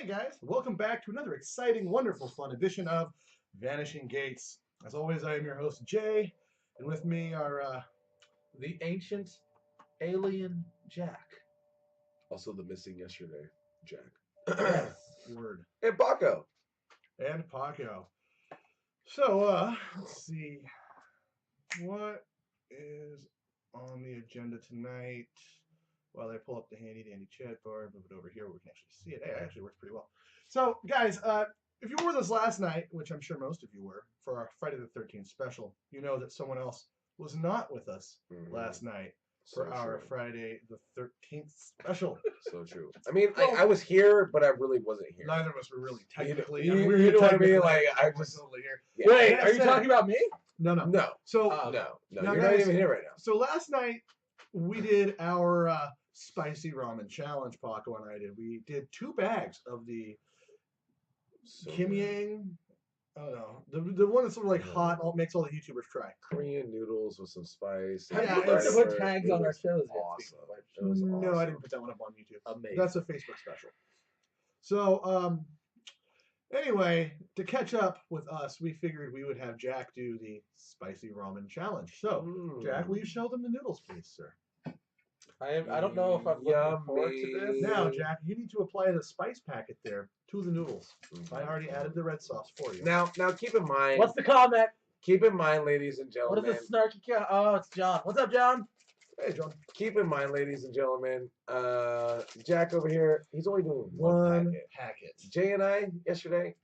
Hey guys, welcome back to another exciting, wonderful, fun edition of Vanishing Gates. As always, I am your host, Jay, and with me are the ancient alien Jack. Also the missing yesterday, Jack. Yes. Word. And Paco. And Paco. So, let's see. What is on the agenda tonight? While I pull up the handy dandy chat bar, move it over here where we can actually see it. Hey, it actually works pretty well. So, guys, if you were with us last night, which I'm sure most of you were, for our Friday the 13th special, you know that someone else was not with us last night for our Friday the 13th special. So true. I mean, well, I was here, but I really wasn't here. Neither of us were really technically. You know what I mean? Like, I was totally here. Yeah. Wait, are you talking about me? No. So, no. You're not even here right now. So last night, we did our spicy ramen challenge, Paco and I did. We did 2 bags of the Kim Yang. I don't know. The one that's sort of like hot, makes all the YouTubers try. Korean noodles with some spice. Yeah, it's put tags on our shows. Awesome. It was awesome. No, I didn't put that one up on YouTube. Amazing. That's a Facebook special. So, anyway, to catch up with us, we figured we would have Jack do the spicy ramen challenge. So, Jack, will you show them the noodles, please, sir? I don't know if I'm looking forward to this. Now, Jack, you need to apply the spice packet there to the noodles. I already added the red sauce for you. Now, keep in mind. What's the comment? Keep in mind, ladies and gentlemen. What is the snarky comment? Oh, it's John. What's up, John? Hey, John. Keep in mind, ladies and gentlemen, Jack over here, he's only doing one packet. Jay and I, yesterday,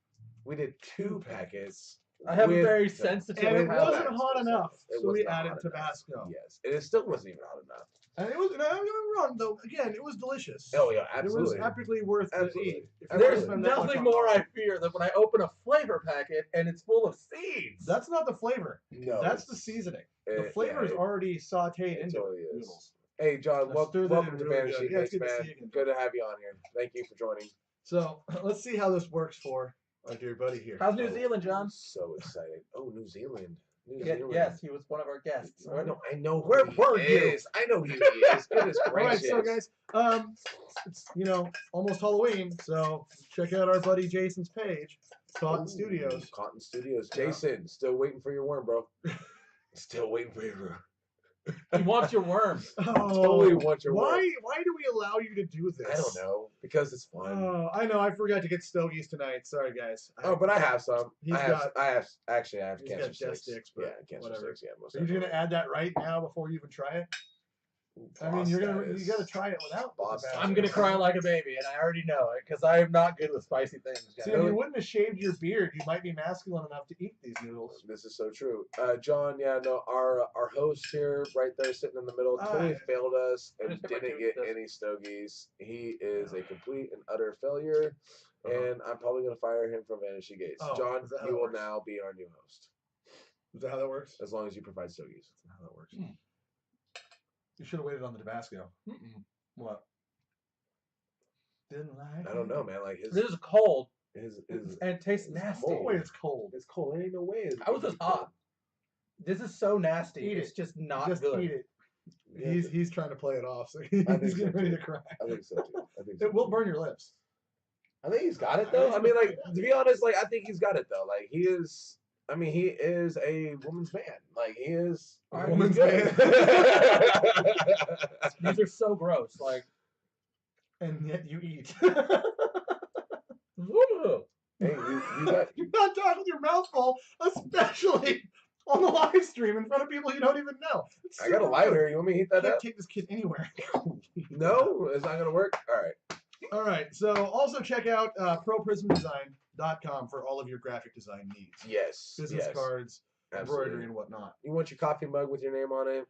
we did 2 packets. I have a very sensitive and it wasn't hot enough, so we added Tabasco. Yes, and it still wasn't even hot enough. And it was, no, I'm wrong though. Again, it was delicious. Oh yeah, absolutely. It was epically worth the eat. There's nothing more I fear than when I open a flavor packet and it's full of seeds. That's not the flavor. No, that's the seasoning. The flavor is already sautéed into noodles. Hey John, welcome to Vanishing Gates, man. Good to have you on here. Thank you for joining. So let's see how this works for our dear buddy here. How's New Zealand, John? So excited. Oh, New Zealand. Yes, he was one of our guests. I know where were you? I know who he is. Goodness gracious. All right, so guys, it's almost Halloween, so check out our buddy Jason's page, Cotton Studios. Cotton Studios. Jason, still waiting for your worm, bro. Still waiting for your worm. He wants your worm. Totally want your worm. Why do we allow you to do this? I don't know. Because it's fun. Oh, I know. I forgot to get stogies tonight. Sorry, guys. But I have some. I have cancer sticks. But yeah, cancer sticks. Yeah, most. Are you gonna add that right now before you even try it? I mean, you gotta try it without. I'm gonna cry like a baby, and I already know it because I am not good with spicy things. See, if you wouldn't have shaved your beard, you might be masculine enough to eat these noodles. This is so true. John, our host here, right there, sitting in the middle, totally failed us and didn't get any stogies. He is a complete and utter failure, and I'm probably gonna fire him from Vanishing Gates. John, you will now be our new host. Is that how that works? As long as you provide stogies. That's not how that works. You should have waited on the Tabasco. What? Didn't like. I don't know, man. Like this is cold. And it tastes nasty. No way it's cold. It's cold. There ain't no way. I was just hot. This is so nasty. It's just not good. Eat it. He's trying to play it off, so he's getting ready to cry. I think so too. It will burn your lips. I think he's got it though. I mean, like to be honest, like I think he's got it though. Like he is. I mean, he is a woman's man. Like he is a woman's man. These are so gross. Like, and yet you eat. Hey, you're not talking with your mouth full, especially on the live stream in front of people you don't even know. I got a lighter. You want me to heat that up? Can't take this kid anywhere. No, it's not gonna work. All right. So also check out ProPrismDesign.com for all of your graphic design needs. Yes. Business cards, embroidery, and whatnot. You want your coffee mug with your name on it?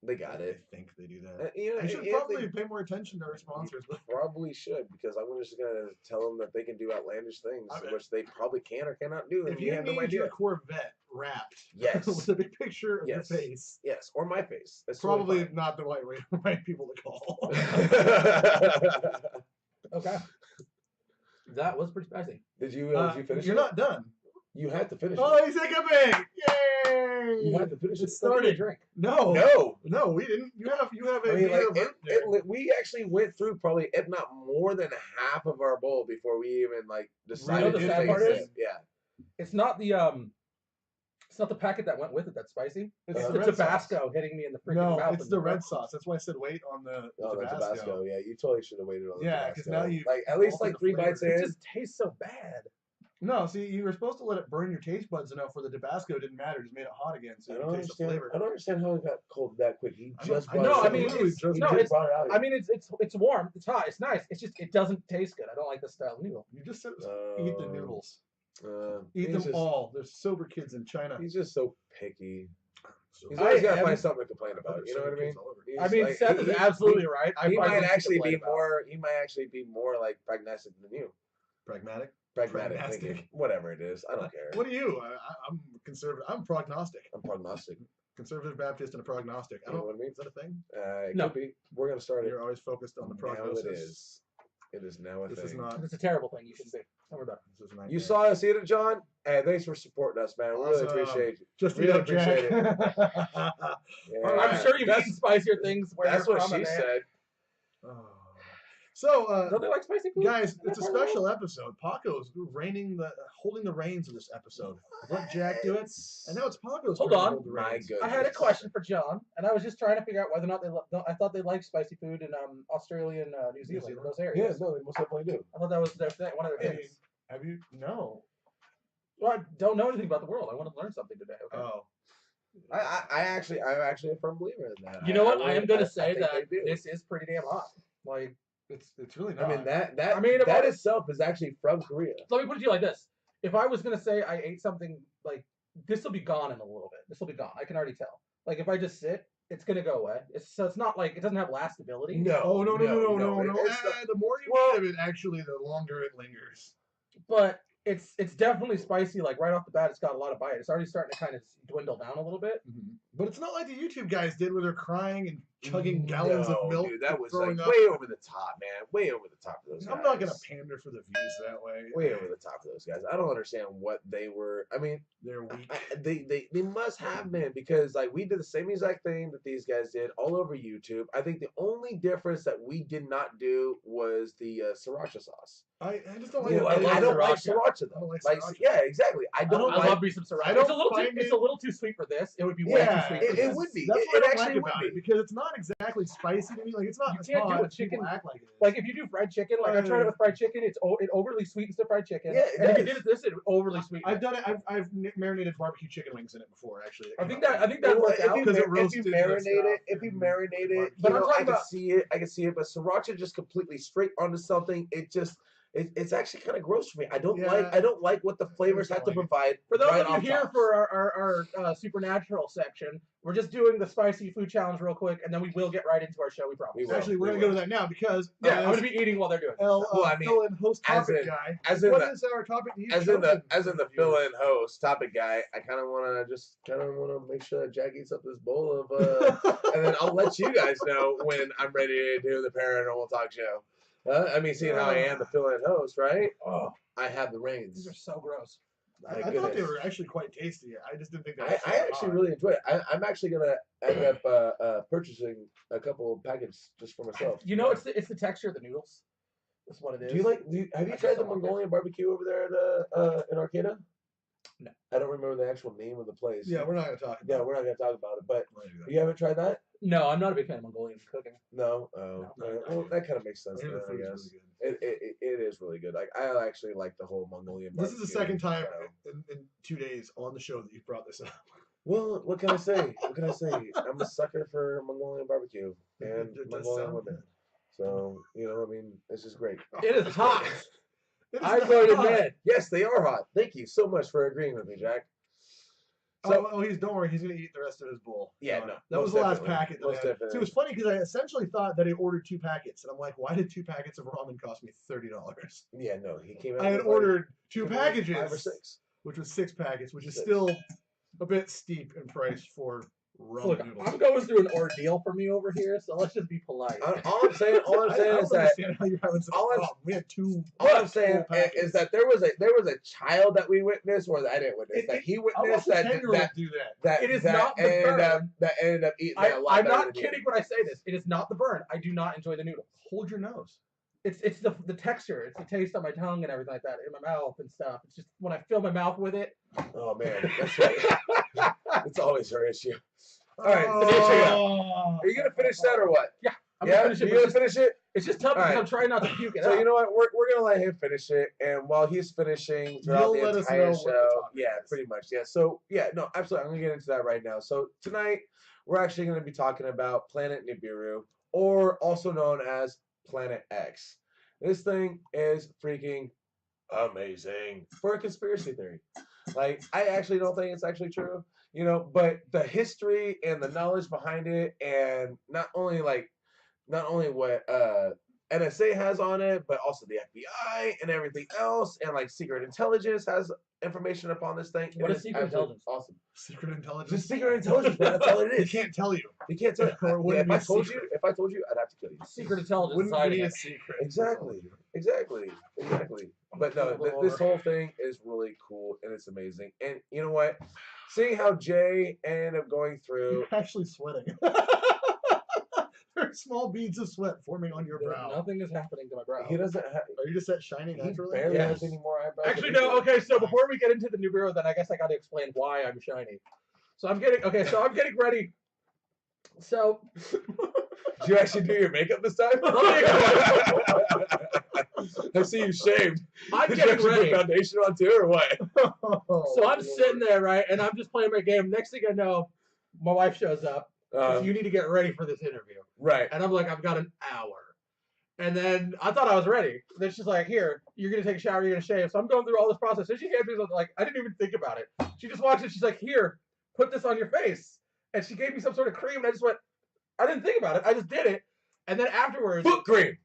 They got it. I think they do that. I should probably pay more attention to our sponsors. Probably should, because I'm just going to tell them that they can do outlandish things, which they probably can or cannot do. If you need your Corvette wrapped with a big picture of your face. Yes, or my face. That's probably totally not the right people to call. Okay. That was pretty spicy. Did you finish? You're not done. You had to finish it. Oh, he's hiccuping! Yay! You had to finish it. It started. Drink. No, we didn't. You have I mean, like, a we actually went through probably, if not more than half of our bowl before we even like decided the to sad taste part it. is? Yeah. It's not the packet that went with it that's spicy. It's the red Tabasco sauce. hitting me in the freaking mouth. It's the red sauce. That's why I said wait on the Tabasco. Yeah, you totally should have waited on the Tabasco. Yeah, because now you like at least like 3 bites in. It just tastes so bad. No, see, you were supposed to let it burn your taste buds enough where the Tabasco didn't matter. Just made it hot again, so you can taste the flavor. I don't understand how it got cold that quick. He just I know, brought it I out. mean, brought it out. I mean, it's warm. It's hot. It's nice. It's just it doesn't taste good. I don't like this style of noodle. You just said eat the noodles. Eat He's them all. There's sober kids in China. He's just so picky. He's I always got to am- find something to complain about. You know what I mean? He's I mean, like, Seth is absolutely right. He I might actually complain be about. more. He might actually be more like pragmatic than you. pragmatic. Pragmatic Pragmastic. thinking. Whatever it is, I don't care. What are you? I'm conservative. I'm prognostic. I'm prognostic. Conservative Baptist and a prognostic. I You know don't what I mean? Is that a thing? It No. could be. We're gonna start it. You're always focused on the prognosis. Now it is. It is now a This thing. is not. It's a terrible thing. You shouldn't be. Don't worry about it. This is not You good. saw us eat it, John. Hey, thanks for supporting us, man. We really Awesome. appreciate you. Just really eat it, Jack. appreciate it. Yeah. I'm sure you've eaten spicier things where That's you're what from, she man. said. Oh. So, Don't they like spicy food? guys, it's a special episode. Paco's holding the reins of this episode. Let Jack do it, and now it's Paco's Hold turn to on. hold the My reins. goodness. I had a question for John, and I was just trying to figure out whether or not I thought they liked spicy food in Australia and New Zealand, those Yeah, areas. no, they most definitely do. I thought that was their thing, one of their Hey, things. have you? No. Well, I don't know anything about the world. I want to learn something today. Okay. Oh. I'm actually a firm believer in that. You know what? I really- am going I to say think that they do. this is pretty damn hot. Like, It's really not. I mean that if itself is actually from Korea. let me put it to you like this: if I was going to say I ate something like this, will be gone in a little bit. This will be gone. I can already tell. Like if I just sit, it's going to go away. So it's not like it doesn't have lastability. No. Oh no. It's The more you eat of it, actually, the longer it lingers. But it's definitely spicy. Like right off the bat, it's got a lot of bite. It's already starting to kind of dwindle down a little bit. But it's not like the YouTube guys did, where they're crying and chugging gallons of milk. Dude, that and was throwing like up. way over the top, man. Way over the top of those guys. I'm not gonna pander for the views that way. Way over the top of those guys. I don't understand what they were. I mean, They're weak. they must have been, because like we did the same exact thing that these guys did all over YouTube. I think the only difference that we did not do was the sriracha sauce. I just don't like You know, it. I don't like sriracha. sriracha I though. don't like Like, sriracha. yeah, exactly. I don't I like. love me some sriracha. I don't It's a little find it's it- a little too sweet for this. It would be way Yeah, too sweet. For it this. would be. That's It what I don't actually like would about be. it, because it's not exactly spicy to me. Like it's not. You as can't do hot a as people chicken- act like it is. Like if you do fried chicken, like I tried it with fried chicken, it overly sweetens the fried chicken. Yeah, it and if you does. did it this, it overly sweetens. I've done it. I've marinated barbecue chicken wings in it before. Actually, I think that Well, worked out. because it if you roasted the marinate stuff it, if you and- marinate it, But you I'm know, talking I can about- see it. I can see it. But sriracha just completely straight onto something. It's actually kind of gross for me. I don't like what the flavors have to provide. For those right of you on here top. for our supernatural section, we're just doing the spicy food challenge real quick, and then we will get right into our show. We promise. We will. Actually, we're gonna go to that now because I'm gonna be eating while they're doing it. Well, I mean, fill-in host as topic in- guy. as in What the- is our topic? That you've as in the chosen? fill-in host topic guy, I kind of want to make sure that Jack eats up this bowl of, and then I'll let you guys know when I'm ready to do the paranormal talk show. I mean, seeing how I am the fill-in host, right? Oh, I have the these reins. are so gross. I My thought they goodness. were actually quite tasty. I just didn't think they were. I super actually hot. really enjoy it. I'm actually gonna end up purchasing a couple of packets just for myself. You know, it's the texture of the noodles. That's what it is. Have you I tried just the don't like it. Mongolian barbecue over there at in Arcata? No. I don't remember the actual name of the place. Yeah, we're not gonna talk. Yeah, About we're not gonna talk about it. But We're gonna do that. you haven't tried that? No, I'm not a big fan of Mongolian cooking. No. Oh, No. well, that kind of makes sense. I hear Then, the I food's guess really good. it is really good. Like I actually like the whole Mongolian. This is the barbecue second time style. in 2 days on the show that you've brought this up. Well, what can I say? What can I say? I'm a sucker for Mongolian barbecue and It does Mongolian sound women. good. So I mean, this is great. It is hot. It is I'm not going to hot. admit. Yes, they are hot. Thank you so much for agreeing with me, Jack. So Don't worry, he's gonna eat the rest of his bowl. Yeah, So, no, that most was the last definitely. packet. That I Most had. definitely. See, it was funny because I essentially thought that I ordered 2 packets, and I'm like, why did 2 packets of ramen cost me $30? yeah, no, he came out. I had with, ordered like, 2 5 or packages, 6. which was 6 packets, which is 6. still a bit steep in price for rum Look, noodles. I'm going through an ordeal for me over here, so let's just be polite. All I'm saying I is don't that understand how you're having such all a I'm- problem. We had two. all I'm saying full packets. is that there was a child that we witnessed, or that I didn't witness, that he I'll watch witnessed a that 10-year-old do that. It is not the burn. that ended up eating that a lot I'm better not than kidding when I say this. It is not the burn. I do not enjoy the noodles. Hold your nose. It's the texture. It's the taste on my tongue and everything like that in my mouth and stuff. It's just when I fill my mouth with it. Oh man, that's right. It's always her issue. All right, Oh. so check it out. Are you gonna finish that or what? Yeah, I'm Yeah, gonna finish it. you but gonna finish it? It's just tough because Alright. I'm trying not to puke it So out. you know what? We're gonna let him finish it, and while he's finishing throughout You'll let the us know entire what the show, topic yeah, is. pretty much, yeah. So yeah, no, absolutely, I'm gonna get into that right now. So tonight we're actually gonna be talking about Planet Nibiru, or also known as Planet X. This thing is freaking amazing for a conspiracy theory. Like, I actually don't think it's actually true, you know, but the history and the knowledge behind it, and not only what NSA has on it, but also the FBI and everything else, and like secret intelligence has information upon this thing. What and is it's secret absolutely intelligence? Awesome. Secret intelligence. Just secret intelligence, man. That's all it He is. can't tell you. You can't tell. Or it wouldn't If be I a told secret. you, I'd have to kill you. Secret intelligence. Wouldn't hiding be a it. secret. Exactly. But no, this whole thing is really cool and it's amazing. And you know what? Seeing how Jay ended up going through. You're actually sweating. There are small beads of sweat forming on your brow. Nothing is happening to my brow. He doesn't have. Are you just that shiny He naturally? barely Yes. has any more eyebrows. Actually, than no. you do. Okay, so before we get into the new bureau, then I guess I got to explain why I'm shiny. So I'm getting ready. So Did you actually do your makeup this time? I see you shaved. I'm Did you getting actually ready. put foundation on too, or what? So I'm sitting there, right, and I'm just playing my game. Next thing I know, my wife shows up. You need to get ready for this interview. Right. And I'm like, I've got an hour. And then I thought I was ready. Then she's like, here, you're going to take a shower, you're going to shave. So I'm going through all this process. And she hands me something like, I didn't even think about it. She just walks in, she's like, here, put this on your face. And she gave me some sort of cream, and I just went, I didn't think about it. I just did it. And then afterwards, Foot cream.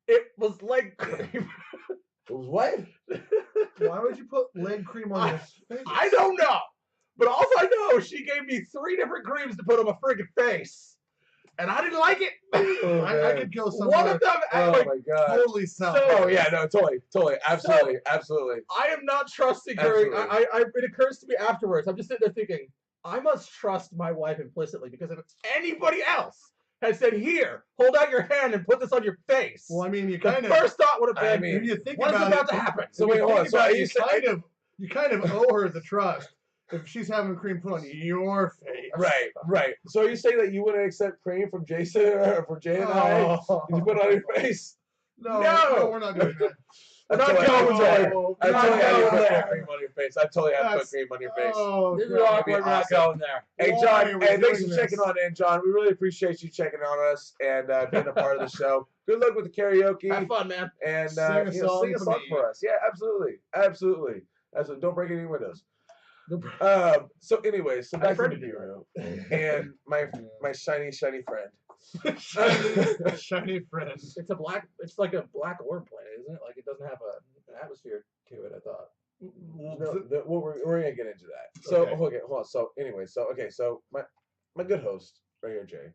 it was leg cream. It was what? Why would you put leg cream on your face? I don't know. But also I know she gave me 3 different creams to put on my friggin' face. And I didn't like it. Oh, I man. could go One somewhere of them, Oh like, my god. totally south. Oh yeah, no, totally, absolutely. I am not trusting her. Absolutely. It occurs to me afterwards. I'm just sitting there thinking, I must trust my wife implicitly, because if anybody else had said, here, hold out your hand and put this on your face, Well, I mean, you the kind of. first thought would have been, I mean, If you think what is about about it, to happen? So wait, hold on. So you kind of owe her the trust if she's having cream put on your face. right. So are you saying that you wouldn't accept cream from Jason or from Jay and I? Oh. Did you put it on your face? No, No. we're not doing that. I'm not totally- going I there. totally I'm not had you going put there. cream on your face. I totally had to put That's- cream on your face. Oh, This is God. awkward. We're not awesome. going there. Hey Why John, are we hey, thanks doing for this? checking on in, John. We really appreciate you checking on us and being a part of the show. Good luck with the karaoke. Have fun, man. And Sing a song sing a for song me. for us. Yeah, absolutely. Don't break any windows. So anyway, so back to friend the to do bureau and my shiny friend. Shiny friend. It's like a black orb planet, isn't it? Like it doesn't have an atmosphere to it, I thought. We're gonna get into that. So Okay. okay, hold on. So anyway, so my good host right here, Jay,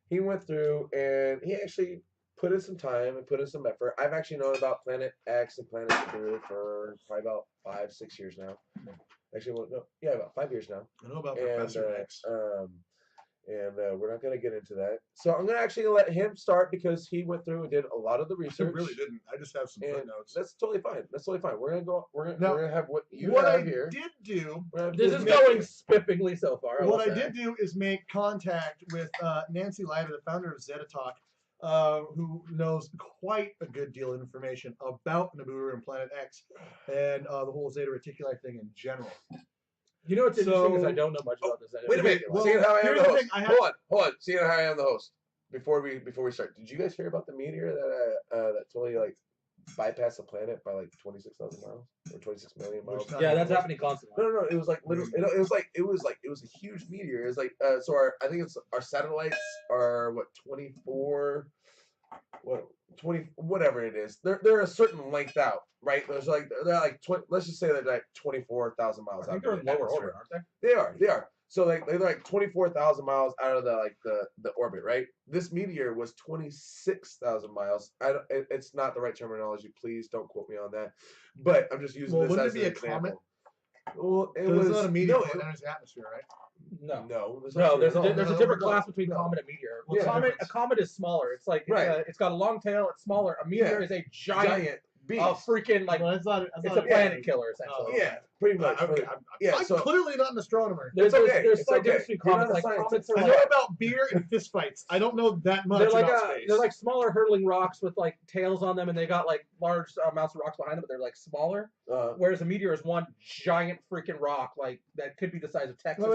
he went through and he actually put in some time and put in some effort. I've actually known about Planet X and Planet Nibiru for probably about 5-6 years now. Actually, well, no, yeah, about 5 years now. I know about And Professor X. we're not gonna get into that. So I'm gonna actually let him start because he went through and did a lot of the I research. really didn't. I just have some And footnotes. that's totally fine. We're Now, gonna have what you What I have here. did do, We're gonna have This this is mix going here. spiffingly so far. what I did do is make contact with Nancy Leiter, the founder of Zetatalk, who knows quite a good deal of information about Nibiru and Planet X and the whole Zeta Reticuli thing in general. You know what's interesting is So- I don't know much about this. Wait a minute. Well, Seeing how I am here's the the host. thing, I have- Hold on. Seeing how I am the host. Before we start, did you guys hear about the meteor that totally like bypassed the planet by like 26,000 miles or 26 million miles? Which Yeah, that's happening constantly. No. It was like literally. It was a huge meteor. It was like so I think our satellites are what 24. What 20 whatever it is. They're a certain length out, right? They're like 20, let's just say they're like 24,000 miles I out. think they're in in the lower atmosphere. orbit, aren't they? They are. So they're like 24,000 miles out of the orbit, right? This meteor was 26,000 miles. It's not the right terminology. Please don't quote me on that. But I'm just using this as an example. Well, it was not a meteor. It enters the atmosphere, right? No. There's a different class between comet and meteor. Well, a comet is smaller. It's like it's got a long tail. It's smaller. A meteor is a giant beast. Freaking like it's a planet killer essentially. Yeah, pretty much. I'm clearly not an astronomer. There's slight difference between comets. Like comets are I know about beer and fist fights. I don't know that much about space. They're like smaller hurtling rocks with like tails on them, and they got like large amounts of rocks behind them, but they're like smaller. Whereas a meteor is one giant freaking rock, like that could be the size of Texas. No.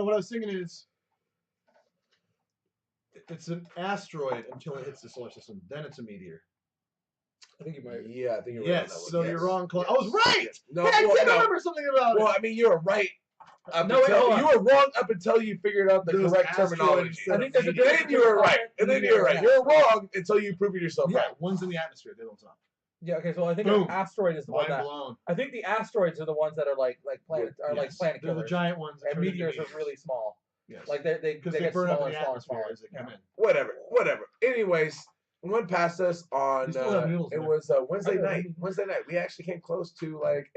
What I was thinking is, it's an asteroid until it hits the solar system. Then it's a meteor. I think you might. Yeah, I think you're right. Yes, so you're wrong. I was right. No, I did remember something about it. Well, I mean, you were right. You were wrong up until you figured out the correct terminology. I think there's a difference. Then you were right, and then you were right. You're wrong until you prove yourself right. One's in the atmosphere, the other one's not. Yeah. Okay. So I think an asteroid is the one that. Blown. I think the asteroids are the ones that are like planet like planet killers. They're the giant ones. And meteors are really small. Yes. Like they get burn up smaller in the atmosphere as they come in. Whatever. Anyways. One passed us on it was Wednesday night. We actually came close to like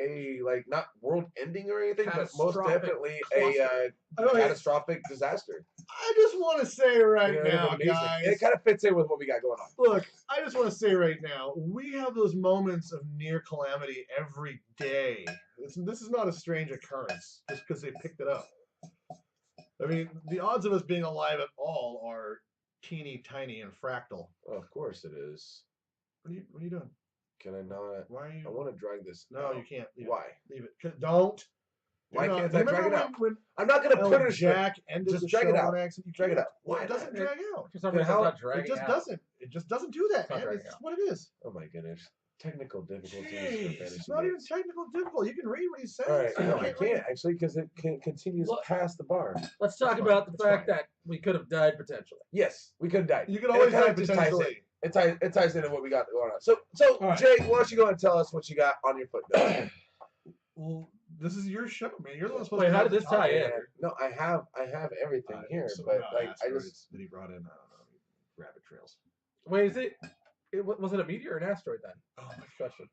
not world ending or anything, but most definitely a catastrophic disaster. I just want to say now, guys, it kind of fits in with what we got going on. Look, I just want to say right now, we have those moments of near calamity every day. This is not a strange occurrence just because they picked it up. I mean, the odds of us being alive at all are teeny tiny and fractal. Oh, of course it is. What are you doing? Can I not? Why are you? I want to drag this. No, you can't. Why? Leave it. Don't. Why can't I drag it out? I'm not going to put it. Jack ended just the drag show it out. on accident. You drag it out. Why? It doesn't drag out. For some reason, it's not It dragging just out. doesn't. It just doesn't do that, man. It's what it is. Oh my goodness. Technical difficulties. It's not even technical difficult. You can read what he says. All right. No, I can't actually because it continues past the bar. Let's talk about the fact that we could have died potentially. Yes, we could have died. You could always die potentially. It ties into what we got going on. So right. Jake, why don't you go and tell us what you got on your footnote? Well, this is your show, man. You're the one supposed to. Wait, how did this tie in? No, I have everything here, but I just that he brought in. I don't know, rabbit trails. Wait, was it a meteor or an asteroid then? Oh my question.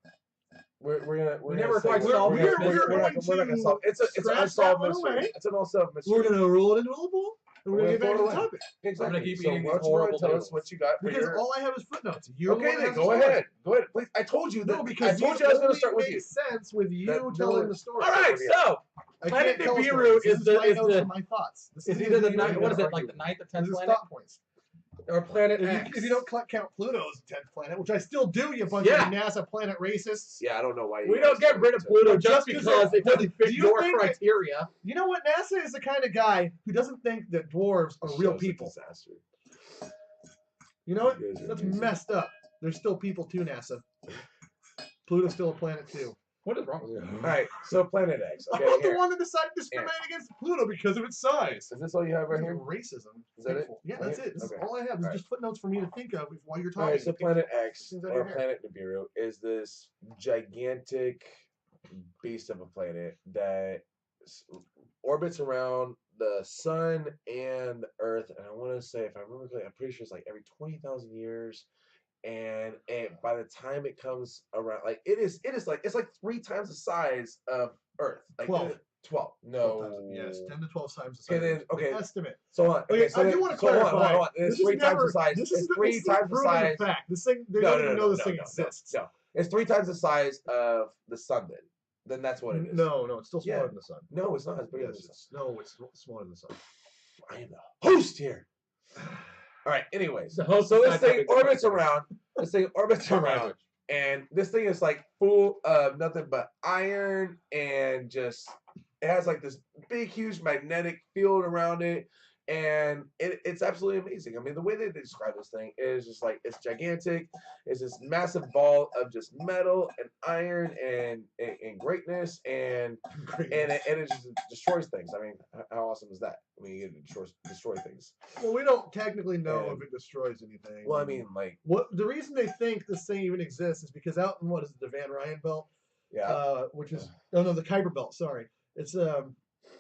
We never quite solved it. We're not gonna solve it. It's an unsolved mystery. It's an unsolved mystery. We're gonna roll it into a bowl. And we're gonna get back to the topic. Exactly. I'm gonna keep so eating why these don't horrible you tell us what you got? Because all I have is footnotes. Okay, then go ahead. Go ahead, please. I told you that. No, because I told you I was gonna start with you. Makes sense with you telling the story. All right, so planet Nibiru is my thoughts. Is either the ninth. What is it? Like the 9th or 10th planet? Stop points. Or planet X. If you don't count Pluto as the 10th planet, which I still do, you bunch of NASA planet racists. Yeah, I don't know why. We don't get rid of Pluto just because it doesn't fit your criteria. You know what? NASA is the kind of guy who doesn't think that dwarves are real people. You know what? That's messed up. There's still people too, NASA. Pluto's still a planet too. What is wrong with you? All right, so Planet X. Okay, I'm not the one that decided to discriminate against Pluto because of its size. Is this all you have right here? Racism. Is that it? Yeah, that's it. This is all I have. This is just footnotes for me to think of while you're talking. All right, so Planet X, or Planet Nibiru, is this gigantic beast of a planet that orbits around the sun and the Earth. And I want to say, if I remember correctly, I'm pretty sure it's like every 20,000 years. And by the time it comes around, like it's like 3 times the size of Earth. Like 12. No. Yes, 10 to 12 times the size. Okay. Estimate. So on. Okay, so I do want to clarify. Hold on. It's 3 times the size. It's 3 times the size. Fact. This thing, they don't even know this thing exists. No, it's 3 times the size of the sun. Then that's what it is. No, it's still smaller than the sun. No, it's not as big as the sun. No, it's smaller than the sun. I am the host here. All right. Anyways, so this thing orbits around. And this thing is like full of nothing but iron and just it has like this big, huge magnetic field around it, and it's absolutely amazing. I mean, the way they describe this thing is just like it's gigantic. It's this massive ball of just metal and iron and greatness, and it just destroys things. I mean, how awesome is that? I mean, it destroy things. Well, we don't technically know if it destroys anything. Well, I mean, like the reason they think this thing even exists is because out in the Van Ryan belt, which is the Kuiper belt. Sorry, it's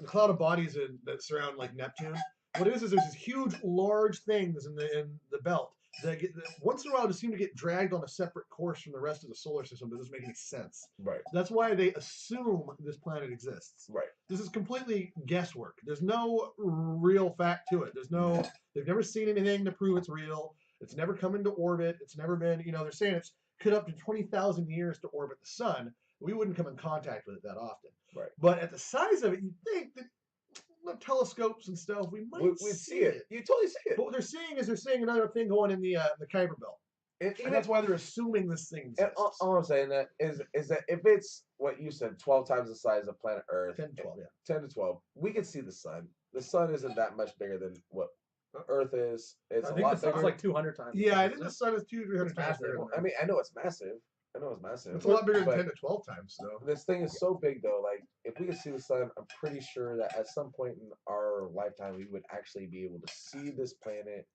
cloud of bodies that surround like Neptune. What it is there's these huge, large things in the belt that once in a while just seem to get dragged on a separate course from the rest of the solar system. That doesn't make any sense. Right. That's why they assume this planet exists. Right. This is completely guesswork. There's no real fact to it. They've never seen anything to prove it's real. It's never come into orbit. It's never been, they're saying it's could up to 20,000 years to orbit the sun. We wouldn't come in contact with it that often. Right. But at the size of it, you'd think that telescopes and stuff, we might we'd see it. You totally see it. But what they're seeing another thing going in the Kuiper Belt. And that's why they're assuming this thing exists. And all I'm saying that is that if it's what you said, 12 times the size of planet Earth, 10 to 12, yeah. 10 to 12, we can see the sun. The sun isn't that much bigger than what Earth is. It's I a think lot the sun's bigger. like 200 times. Yeah, I think the sun is 200-300 times bigger. I mean, I know it's massive. It's a lot bigger than 10 to 12 times, though. This thing is so big, though. Like, if we could see the sun, I'm pretty sure that at some point in our lifetime, we would actually be able to see this planet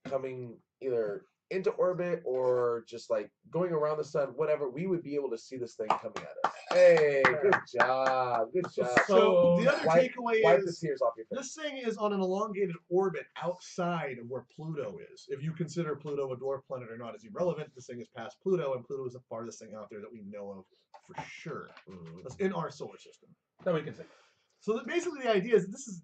coming either into orbit or just like going around the sun, whatever. We would be able to see this thing coming at us. Hey, good job. Good job. So the other takeaway wipe the is tears off your face. this thing is on an elongated orbit outside of where Pluto is. If you consider Pluto a dwarf planet or not is irrelevant. This thing is past Pluto, and Pluto is the farthest thing out there that we know of for sure. That's in our solar system. That we can see. So basically the idea is that this is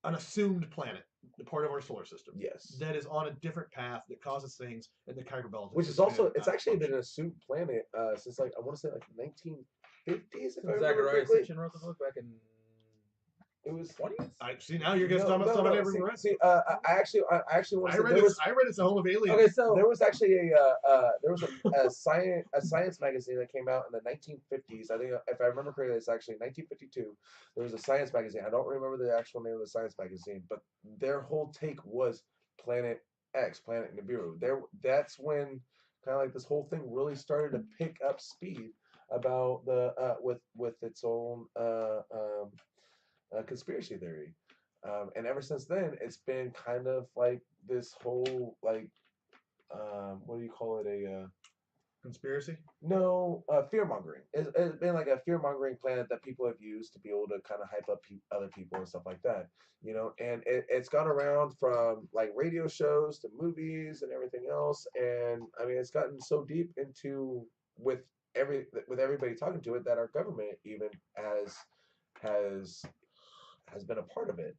an assumed planet, the part of our solar system. Yes. That is on a different path that causes things in the Kuiper Belt. Which is also, it's actually been an assumed planet since like, I want to say like 1950s. Zachariah Sitchin wrote the book back in it was 20s. I see now you're gonna stop it every read. See, I actually want to say I read It's a Home of Aliens. Okay, so there was actually a science magazine that came out in the 1950s. I think if I remember correctly, it's actually 1952. There was a science magazine. I don't remember the actual name of the science magazine, but their whole take was Planet X, Planet Nibiru. That's when kind of like this whole thing really started to pick up speed about the with its own conspiracy theory, and ever since then it's been kind of like this whole like what do you call it, a conspiracy? No, fear mongering. It's been like a fear mongering planet that people have used to be able to kind of hype up other people and stuff like that, and it's gone around from like radio shows to movies and everything else, and I mean it's gotten so deep into with everybody talking to it that our government even has been a part of it.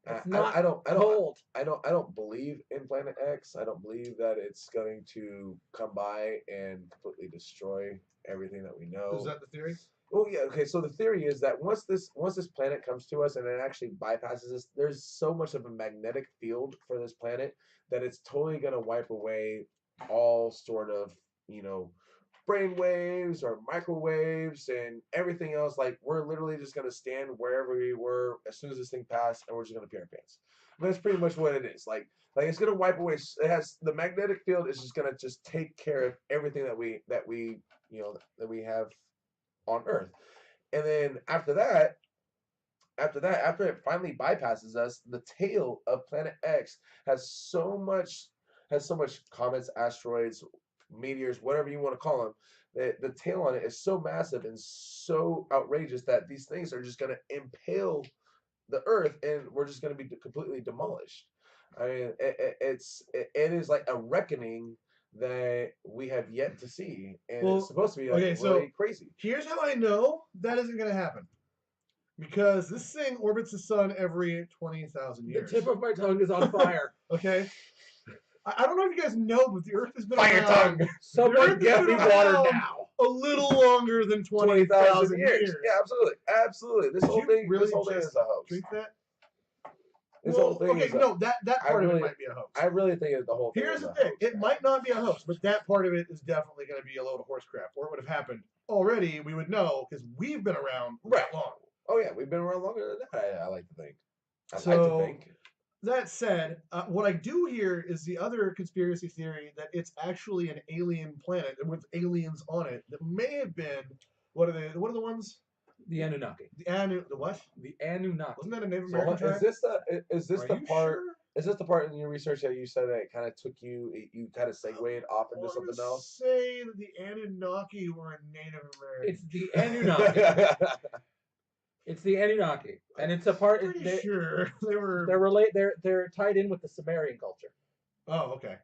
I don't believe in Planet X. I don't believe that it's going to come by and completely destroy everything that we know. Is that the theory? Oh yeah, okay. So the theory is that once this planet comes to us and it actually bypasses us, there's so much of a magnetic field for this planet that it's totally gonna wipe away all sort of, brain waves or microwaves and everything else. Like we're literally just gonna stand wherever we were as soon as this thing passed, and we're just gonna pee our pants. And that's pretty much what it is. Like it's gonna wipe away. It has the magnetic field is just gonna just take care of everything that we have on Earth. And then after it finally bypasses us, the tail of Planet X has so much comets, asteroids, meteors, whatever you want to call them. The tail on it is so massive and so outrageous that these things are just going to impale the Earth, and we're just going to be completely demolished. I mean, it is like a reckoning that we have yet to see, and it's supposed to be like really crazy. Here's how I know that isn't going to happen. Because this thing orbits the sun every 20,000 years. The tip of my tongue is on fire. Okay? I don't know if you guys know, but the Earth has been fire around. tongue. Someone get me water now. A little longer than 20,000 years. Yeah, absolutely. This whole thing is a hoax. Drink that? This whole thing is that part of it might be a hoax. I really think the whole thing. Here's the thing: it might not be a hoax, but that part of it is definitely going to be a load of horse crap, or it would have happened already. We would know because we've been around that long. Oh yeah, we've been around longer than that. I like to think. That said, what I do hear is the other conspiracy theory that it's actually an alien planet with aliens on it that may have been what are the ones? The Anunnaki. The what? The Anunnaki. Wasn't that a Native American tribe? Is this the part? Sure? Is this the part in your research that you said that it kind of took you kind of segued off into something else? Say that the Anunnaki were a Native American. It's the Anunnaki. It's the Anunnaki, and it's a part. Pretty sure they were. They're tied in with the Sumerian culture. Oh, okay.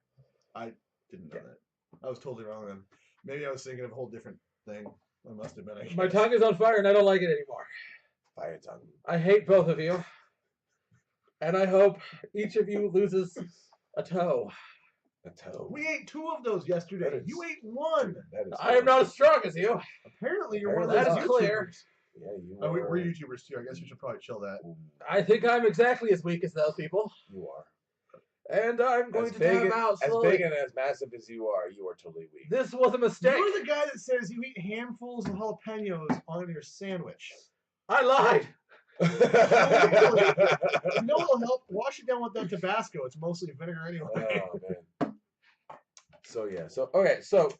I didn't know that. I was totally wrong then. Maybe I was thinking of a whole different thing. I must have been. I guess. My tongue is on fire, and I don't like it anymore. Fire tongue. I hate both of you, and I hope each of you loses a toe. A toe. We ate 2 of those yesterday. You ate 1. I am not as strong as you. Apparently, you're one of those That is YouTubers. clear. Yeah, you Oh, are. we're YouTubers too. I guess we should probably chill that. I think I'm exactly as weak as those people. You are. And I'm going As to big tap out slowly. As big and as massive as you are totally weak. This was a mistake. You're the guy that says you eat handfuls of jalapenos on your sandwich. I lied. You know what'll help? Wash it down with that Tabasco. It's mostly vinegar anyway. Oh man. So yeah. So okay. So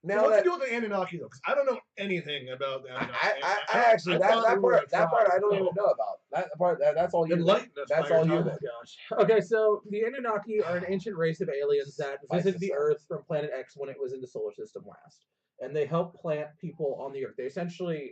now so what's that to do with the Anunnaki though? Because I don't know anything about the Anunnaki. I actually that part I don't even know about. That part that's all you. Enlighten us. That's all you. Oh my gosh. Okay, so the Anunnaki are an ancient race of aliens that visited the Earth from Planet X when it was in the solar system last, and they helped plant people on the Earth.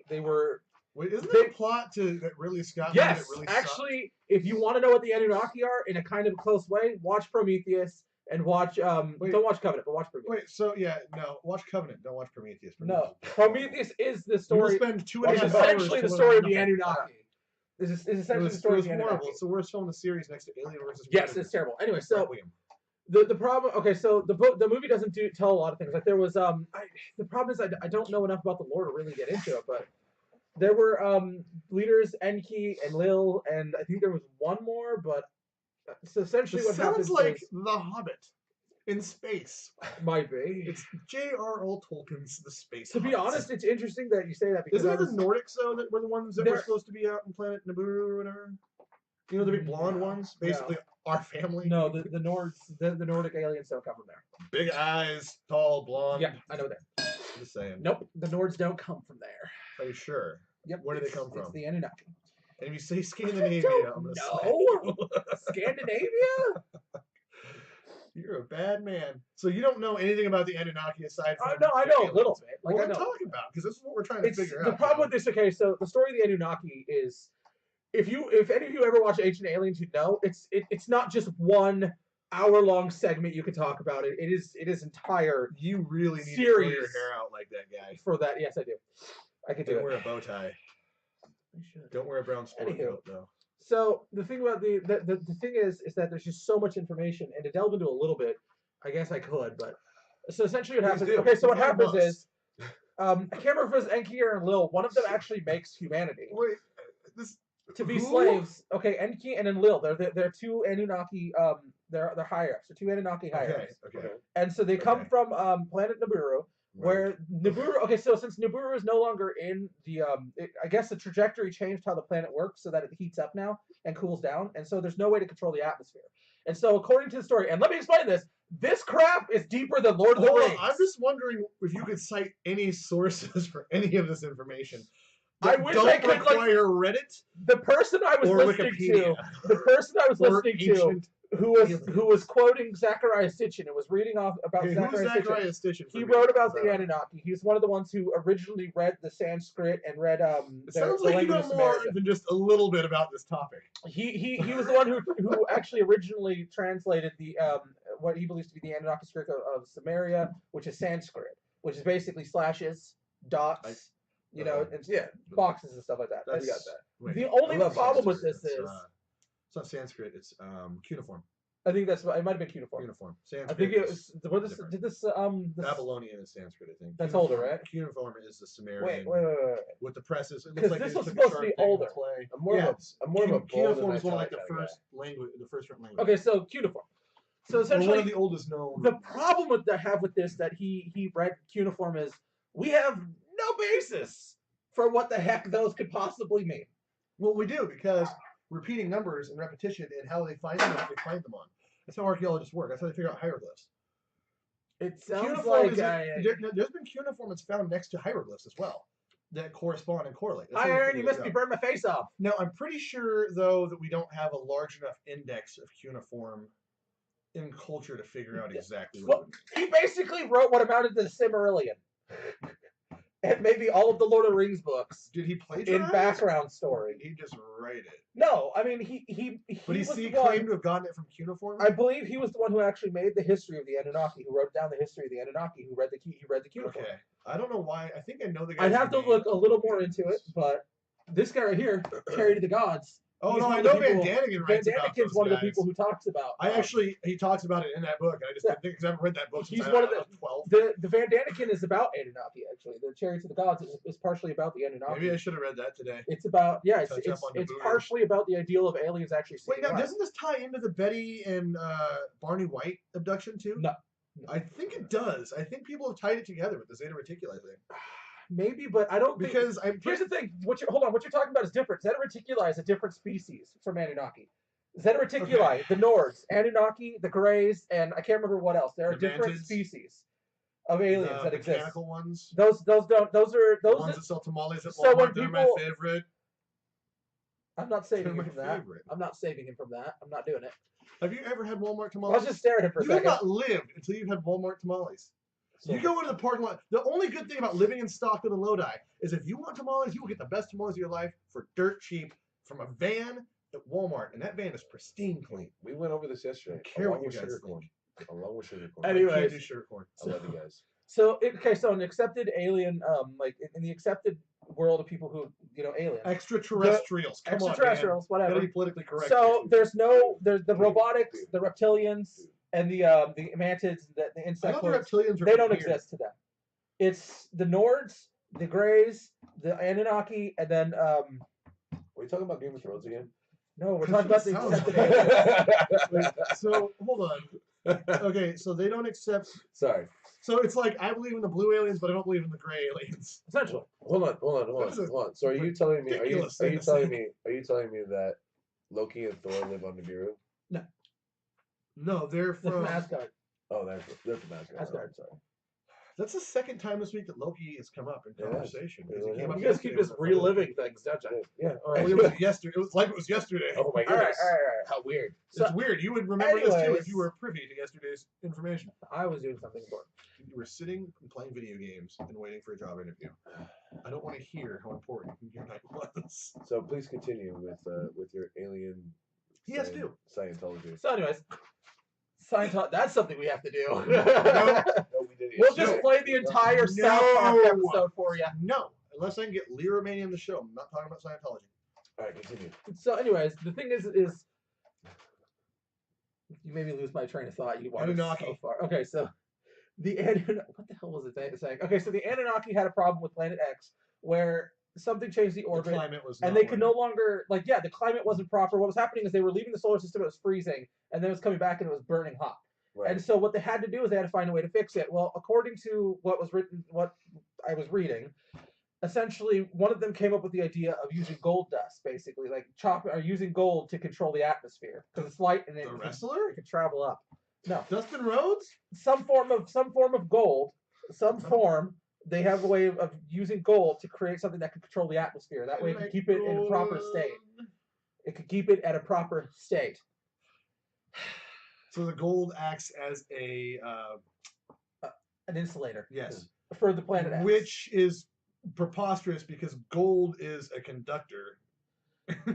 They were. Wait, isn't there a plot to that really Scott? Yes, that really actually, if you want to know what the Anunnaki are in a kind of close way, watch Prometheus and watch. Don't watch Covenant, but watch Prometheus. Wait, so yeah, no, watch Covenant. Don't watch Prometheus. No, Prometheus is the story. We'll spend 2.5 Which is hours essentially the story of the Anunnaki. This is essentially the story of the Anunnaki. It's the worst film in the series next to Alien vs. Yes, it's terrible. Anyway, so the problem. Okay, so the movie doesn't tell a lot of things. Like there was the problem is I don't know enough about the lore to really get into it, but there were leaders Enki and Lil, and I think there was one more, but so essentially what happens sounds like The Hobbit in space. Might be. It's J.R.R. Tolkien's The Space. To be honest, it's interesting that you say that because isn't it the Nordics though that were the ones that were supposed to be out on planet Nibiru or whatever? You know the big blonde ones, basically our family. No, the Nords, the Nordic aliens don't come from there. Big eyes, tall, blonde. Yeah, I know that. Just saying. Nope, the Nords don't come from there. Are you sure? Yep. Where do they come from? It's the Anunnaki. And if you say Scandinavia, I'm gonna No, Scandinavia. You're a bad man. So you don't know anything about the Anunnaki aside from. No, I know a little bit. Like what I'm talking about, because this is what we're trying to figure out. The problem with this, okay, so the story of the Anunnaki is, if any of you ever watch Ancient Aliens, you know it's not just 1 hour-long segment you can talk about it. It is entire. You really need to grow your hair out like that guy. For that, yes, I do. I can do it. Don't wear a bow tie. Don't wear a brown sport coat though. So the thing about the thing is that there's just so much information, and to delve into a little bit, I guess I could, but so essentially what happens. Okay, so what happens is, I can't remember if it was Enki or Lil. One of them actually makes humanity. Wait, this to be slaves. Okay, Enki and then Lil. They're 2 Anunnaki. They're higher ups. They're 2 Anunnaki higher ups. Okay. And so they come from planet Nibiru. Where Nibiru, okay, so since Nibiru is no longer in the, I guess the trajectory changed how the planet works so that it heats up now and cools down, and so there's no way to control the atmosphere. And so according to the story, and let me explain this crap is deeper than Lord of the Rings. I'm just wondering if you could cite any sources for any of this information. I wish I could require Reddit. The person I was listening to, who was quoting Zachariah Sitchin and was reading off about Zachariah Sitchin. He wrote about the Anunnaki. He's one of the ones who originally read the Sanskrit and read it sounds like you know more than just a little bit about this topic. He was the one who actually originally translated the what he believes to be the Anunnaki script of Samaria, which is Sanskrit, which is basically slashes, dots, boxes and stuff like that. You got that. Wait, the only problem with this is. It's not Sanskrit. It's cuneiform. I think it might have been cuneiform. Sanskrit. I think it was. This Babylonian is Sanskrit. I think that's older, right? Cuneiform is the Sumerian. Wait. With the presses, it looks like this was supposed to be older. I'm more of a cuneiform is one of like the first language, the first written language. Okay, so cuneiform. So essentially, one of the oldest known. The problem with I have with this that he read cuneiform is we have no basis for what the heck those could possibly mean. Well, we do because repeating numbers and repetition and how they find them, they find them on. That's how archaeologists work. That's how they figure out hieroglyphs. It sounds like there's been cuneiform that's found next to hieroglyphs as well that correspond and correlate. Iron, you must be burned my face off. Now, I'm pretty sure, though, that we don't have a large enough index of cuneiform in culture to figure out exactly what he basically wrote what amounted to the Silmarillion. and maybe all of the Lord of the Rings books. Did he plagiarize? In background story. He just write it. No, I mean he But was he the one, claimed to have gotten it from cuneiform. I believe he was the one who actually made the history of the Anunnaki, who wrote down the history of the Anunnaki, who read the cuneiform. Okay, I don't know why. I think I know the guy. I'd have to look a little more into it, but this guy right here, Carry to the Gods. Oh no, I know Van Daniken writes about those Van Daniken's one of the guys. people who talks about. He talks about it in that book, and I just didn't think because I haven't read that book since He's I one of was 12. The Van Daniken is about Anunnaki actually. The Chariots of the Gods is partially about the Anunnaki. Maybe I should have read that today. It's about it's partially about the ideal of aliens actually. Wait, now doesn't this tie into the Betty and Barney White abduction too? No. I think it does. I think people have tied it together with the Zeta Reticuli thing. Maybe, but I don't because here's the thing. What you're talking about is different. Zeta Reticuli is a different species from Anunnaki. Zeta Reticuli, the Nords, Anunnaki, the Greys, and I can't remember what else. There are different species of aliens that exist. Mechanical ones. Those are the ones that sell tamales at Walmart. They're my favorite. I'm not saving him from that. I'm not saving him from that. I'm not doing it. Have you ever had Walmart tamales? I'll just stare at him for a second. You have not lived until you've had Walmart tamales. So, you go into the parking lot. The only good thing about living in Stockton and Lodi is if you want tamales, you will get the best tamales of your life for dirt cheap from a van at Walmart, and that van is pristine clean. We went over this yesterday. Along with sugar corn. Along with sugar corn. Anyways, I can't do sugar corn. I love you guys. So an accepted alien, like in the accepted world of people who aliens, extraterrestrials, whatever. Gotta be politically correct. So there's the robotics, the reptilians, and the mantids, the insect. They don't exist to them. It's the Nords, the Greys, the Anunnaki, and then. Are we talking about Game of Thrones again? No, we're talking about the accepted aliens. So hold on. Okay, so they don't accept. Sorry. So it's like I believe in the blue aliens, but I don't believe in the gray aliens. Essentially. Hold on. So are you telling me? Are you telling me that Loki and Thor live on Nibiru? No. No, they're from Asgard. Oh, they're from Asgard. Asgard, sorry. That's the second time this week that Loki has come up in conversation. You guys keep just reliving things, don't you? Yeah. Well, it was yesterday. It was like it was yesterday. Oh my goodness. All right. How weird. It's weird. You would remember this too if you were privy to yesterday's information. I was doing something important. You were sitting and playing video games and waiting for a job interview. I don't want to hear how important your night was. So please continue with your alien. Yes, do. Scientology. So, anyways, that's something we have to do. No, we didn't. We'll just play the entire South Park episode for you. No, unless I can get Lyra Mania in the show. I'm not talking about Scientology. All right, continue. So, anyways, the thing is you made me lose my train of thought. You wanted so far. Okay, so the what the hell was it saying? Okay, so the Anunnaki had a problem with Planet X where something changed the orbit, and they could no longer the climate wasn't proper. What was happening is they were leaving the solar system, it was freezing, and then it was coming back and it was burning hot. Right. And so what they had to do is they had to find a way to fix it. Well, according to what I was reading, essentially one of them came up with the idea of using gold dust, basically using gold to control the atmosphere because it's light and it can travel up. No, Dustin Rhodes, some form of gold, They have a way of using gold to create something that can control the atmosphere. That way it can keep it in a proper state. It could keep it at a proper state. So the gold acts as an insulator. Yes. For the planet X. Which is preposterous because gold is a conductor.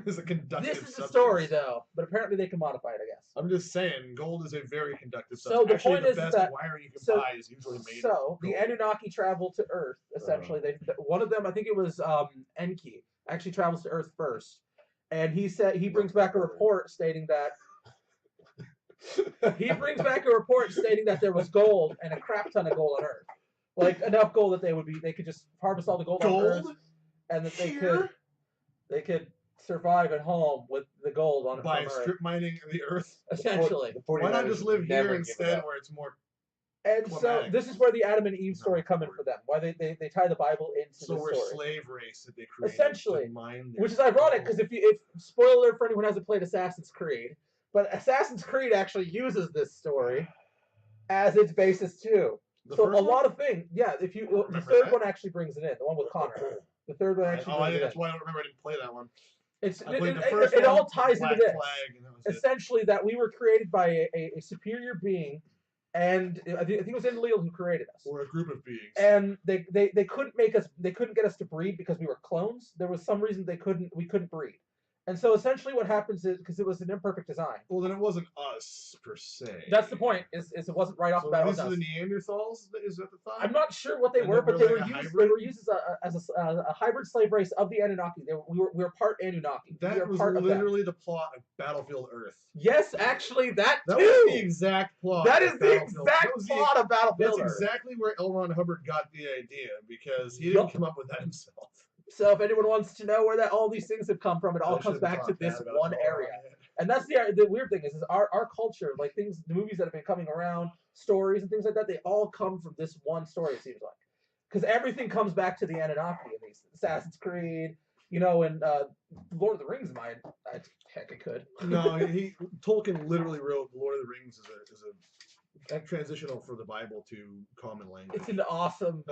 Is a conductive This is substance. the story, though, but apparently they can modify it, I guess. I'm just saying, gold is a very conductive So substance. the Actually, point the is best that wire you can buy is usually made of gold. the Anunnaki traveled to Earth, essentially. One of them, I think it was Enki, actually travels to Earth first. And he he brings back a report stating that there was gold and a crap ton of gold on Earth. Like enough gold that they could just harvest all the gold on Earth, and that they could survive at home with the gold on by strip mining the Earth. Essentially, why not just live here instead, where it's more? And so this is where the Adam and Eve story come in for them. Why they tie the Bible into the story. So we're slave race that they created. Essentially, which is ironic because if spoiler alert for anyone who hasn't played Assassin's Creed, but Assassin's Creed actually uses this story as its basis too. So a lot of things, the third one actually brings it in. The one with Connor. The third one actually. Brings it that's why I don't remember. I didn't play that one. It all ties into this. Essentially, that we were created by a superior being, and I think it was Enlil who created us. Or a group of beings. And they couldn't get us to breed because we were clones. There was some reason we couldn't breed. And so essentially what happens is, because it was an imperfect design. Well, then it wasn't us, per se. That's the point, is it wasn't right off the bat. These are the Neanderthals, is that the thought? I'm not sure what they were, but they were used as a hybrid slave race of the Anunnaki. We were part Anunnaki. That was literally the plot of Battlefield Earth. Yes, actually, that too! That was the exact plot. That is the exact plot of Battlefield Earth. That's exactly where L. Ron Hubbard got the idea, because he didn't come up with that himself. So if anyone wants to know where all these things have come from, it all comes back to this one area. And that's the weird thing is our culture, like the movies that have been coming around, stories and things like that, they all come from this one story, it seems like. Because everything comes back to the Anunnaki in these. Assassin's Creed, and Lord of the Rings, heck it could. No, Tolkien literally wrote Lord of the Rings as a transitional for the Bible to common language. It's an awesome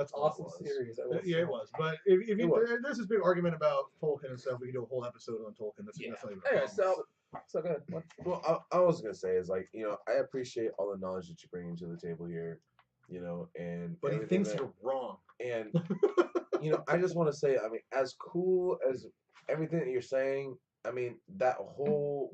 series. It was. But if there's this big argument about Tolkien and stuff, we could do a whole episode on Tolkien. That's not even anyway, so go ahead. Well, I was gonna say is I appreciate all the knowledge that you bring into the table here, but he thinks you're wrong. And I just want to say, as cool as everything that you're saying, that whole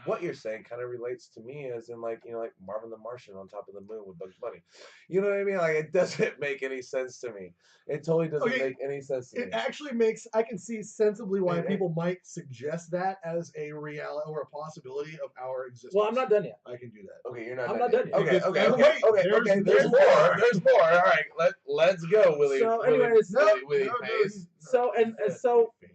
what you're saying kind of relates to me as in like Marvin the Martian on top of the moon with Bugs Bunny. You know what I mean? Like it doesn't make any sense to me. It totally doesn't make any sense to me. It actually makes. I can see sensibly why people might suggest that as a reality or a possibility of our existence. Well, I'm not done yet. I can do that. Okay, you're not. I'm not done yet. Okay. There's more. There's more. All right, let's go, Willie. So, anyways, Willie Pace. So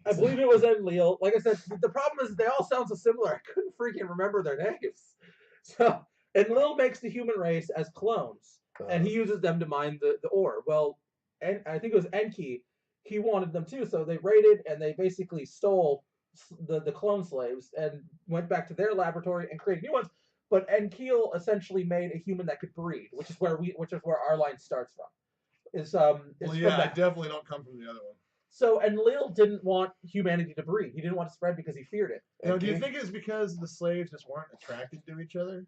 I believe it was Enlil. Like I said, the problem is they all sound so similar. I couldn't freaking remember their names. So Enlil makes the human race as clones, and he uses them to mine the ore. Well, and I think it was Enki. He wanted them too, so they raided and they basically stole the clone slaves and went back to their laboratory and created new ones. But Enkiel essentially made a human that could breed, which is where our line starts from. I definitely don't come from the other one. So Enlil didn't want humanity to breed. He didn't want to spread because he feared it. Do you think it's because the slaves just weren't attracted to each other?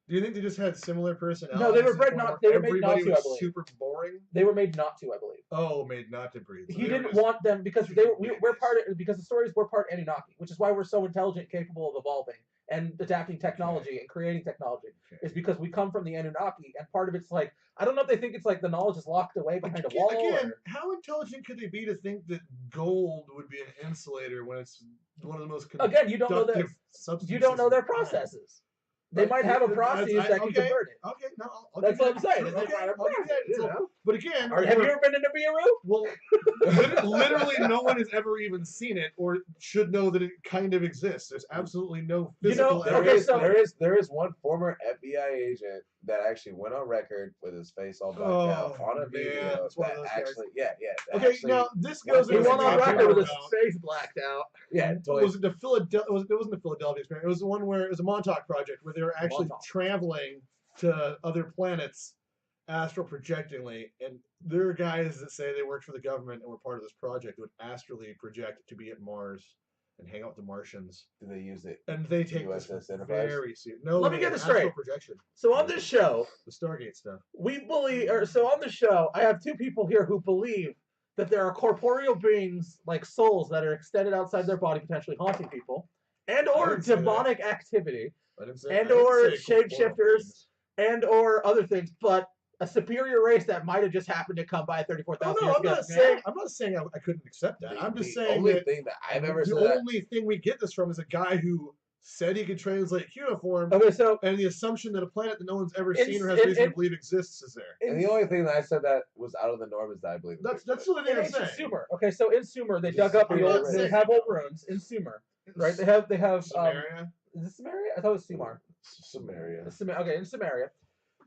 Do you think they just had similar personalities? No, they were bred not. They were made not to. I believe. Super boring. They were made not to. I believe. Oh, made not to breed. So he didn't want them because we're part of, because the stories were part Anunnaki, which is why we're so intelligent, capable of evolving and adapting technology and creating technology. Is because we come from the Anunnaki, and part of it's like I don't know if they think it's like the knowledge is locked away behind a wall. Again, how intelligent could they be to think that gold would be an insulator when it's one of the most you don't know that you don't know their processes. They might have a process that can convert it. Okay, no, that's what I'm saying. But again, have you ever been in a Biaru? Well, literally no one has ever even seen it or should know that it kind of exists. There's absolutely no physical evidence. There is one former FBI agent that actually went on record with his face all blacked out on a video. Now this goes. He went on record with his face blacked out. Yeah, totally. Was it the Philadelphia? It wasn't the Philadelphia experience. It was the one where it was a Montauk project where they were actually traveling to other planets, astral projectingly, and there are guys that say they worked for the government and were part of this project that would astrally project to be at Mars and hang out with the Martians. Do they use it? And they take this very serious. No, let me get this straight. Projection. So on this show, the Stargate stuff, we believe. So on the show, I have two people here who believe that there are corporeal beings like souls that are extended outside their body, potentially haunting people, and or demonic activity, and or shapeshifters, and or other things, but a superior race that might have just happened to come by 34,000 years ago. I'm not saying I couldn't accept that. I'm just saying the only thing that I've ever said. The only thing we get this from is a guy who said he could translate cuneiform. Okay, so and the assumption that a planet that no one's ever seen or has reason to believe exists is there. And the only thing that I said that was out of the norm is that I believe that's the only thing I'm saying. Sumer. Okay, so in Sumer they dug up the old. They have old ruins in Sumer, right? They have. Samaria. Is it Samaria? I thought it was Sumar. Samaria. Okay, in Samaria,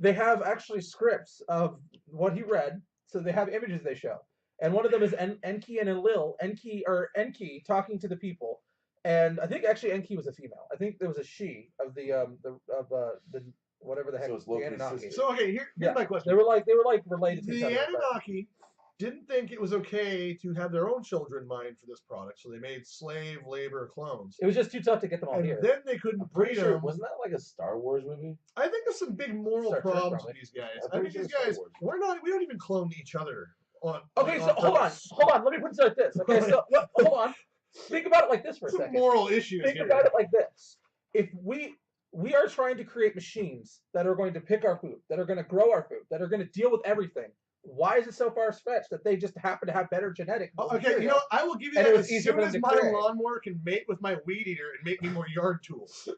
they have actually scripts of what he read. So they have images they show, and one of them is Enki and Enlil. Enki talking to the people. And I think actually Enki was a female. I think there was a she of the whatever the heck. So it's Loki's Anunnaki. sister. So okay, here's my question. They were like related to each other. The Anunnaki didn't think it was okay to have their own children mined for this product, so they made slave labor clones. It was just too tough to get them all And here. then they couldn't breed them. Wasn't that like a Star Wars movie? I think there's some big moral Star Trek, problems probably. with these guys. I'm I think pretty these sure guys, Star Wars. we don't even clone each other. Okay, so hold on. Let me put it like this. Okay, so hold on. Think about it like this for a Some second. moral issues Think here. about it like this. If we are trying to create machines that are going to pick our food, that are going to grow our food, that are going to deal with everything, why is it so far-fetched that they just happen to have better genetics? Okay, you know, I will give you And that it was as easier soon for as them to my create. lawnmower can mate with my weed eater and make me more yard tools.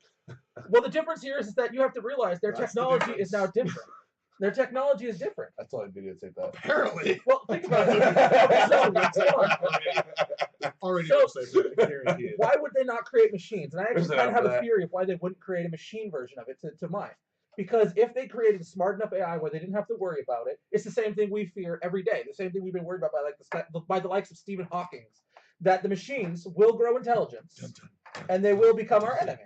Well, the difference here is that you have to realize their That's the technology is now difference. different. Their technology is different. I saw a videotape that. Apparently. Well, think about it. Okay, so, hold on. Already So- guaranteed. Why would they not create machines? And I actually There's kind of have a that. theory of why they wouldn't create a machine version of it to mine. Because if they created a smart enough AI where they didn't have to worry about it, it's the same thing we fear every day. The same thing we've been worried about by the likes of Stephen Hawking, that the machines will grow intelligence and they will become our enemy.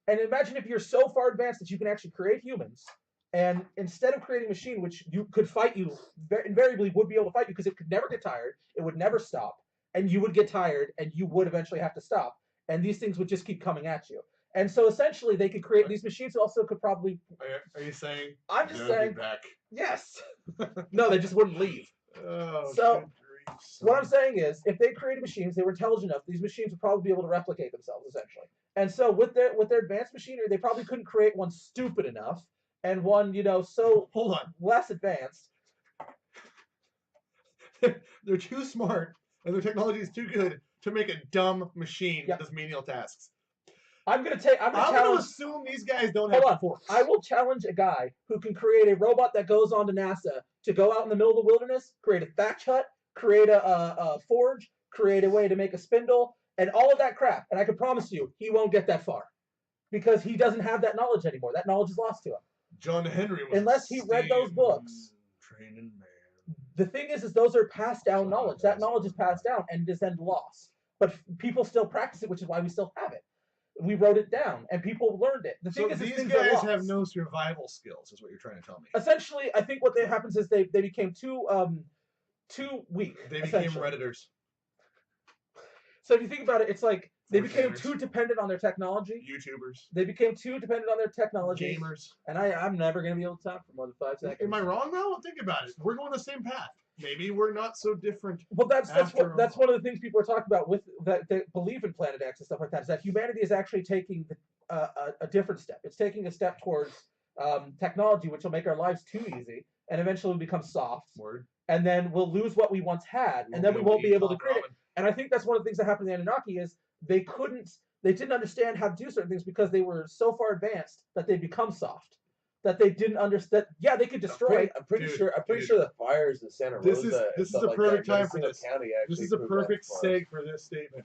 And imagine if you're so far advanced that you can actually create humans, and instead of creating a machine which you could fight you, invariably would be able to fight you because it could never get tired, it would never stop, and you would get tired and you would eventually have to stop, and these things would just keep coming at you. And so essentially they could create these machines also could probably... Are you saying? I'm just they'll saying... be back. Yes. No, they just wouldn't leave. Oh, So, good grief, What I'm son. saying is, if they created machines, they were intelligent enough, these machines would probably be able to replicate themselves, essentially. And so with their advanced machinery, they probably couldn't create one stupid enough and one, so Hold on. less advanced. They're too smart, and their technology is too good to make a dumb machine Yep. that does menial tasks. I'm gonna I'm going to challenge... assume these guys don't Hold have on. forks. I will challenge a guy who can create a robot that goes on to NASA to go out in the middle of the wilderness, create a thatch hut, create a forge, create a way to make a spindle, and all of that crap. And I can promise you, he won't get that far. Because he doesn't have that knowledge anymore. That knowledge is lost to him. John Henry was Unless he read those steam books. Training man. The thing is those are passed down knowledge. That knowledge is passed down and is then lost. But people still practice it, which is why we still have it. We wrote it down, and people learned it. The thing is, these things are guys lost. have no survival skills, is what you're trying to tell me. Essentially, I think what happens is they became too weak. They became essentially. Redditors. So if you think about it, it's like they became Gamers. too dependent on their technology. YouTubers. They became too dependent on their technology. Gamers. And I'm never going to be able to talk for more than 5 seconds. Am I wrong, though? Think about it. We're going the same path. Maybe we're not so different. Well, that's after that's all. one of the things people are talking about with that believe in Planet X and stuff like that. Is that humanity is actually taking a different step. It's taking a step towards technology, which will make our lives too easy, and eventually become soft. Word. And then we'll lose what we once had, and then we won't be able to create it. ramen. And I think that's one of the things that happened in the Anunnaki is they didn't understand how to do certain things because they were so far advanced that they become soft. That they didn't understand. Yeah, they could destroy. I'm pretty Dude, sure the fires in Santa Rosa. This is and a stuff like perfect that, time for Mendocino this. County This actually is a proved that perfect for us. seg for this statement.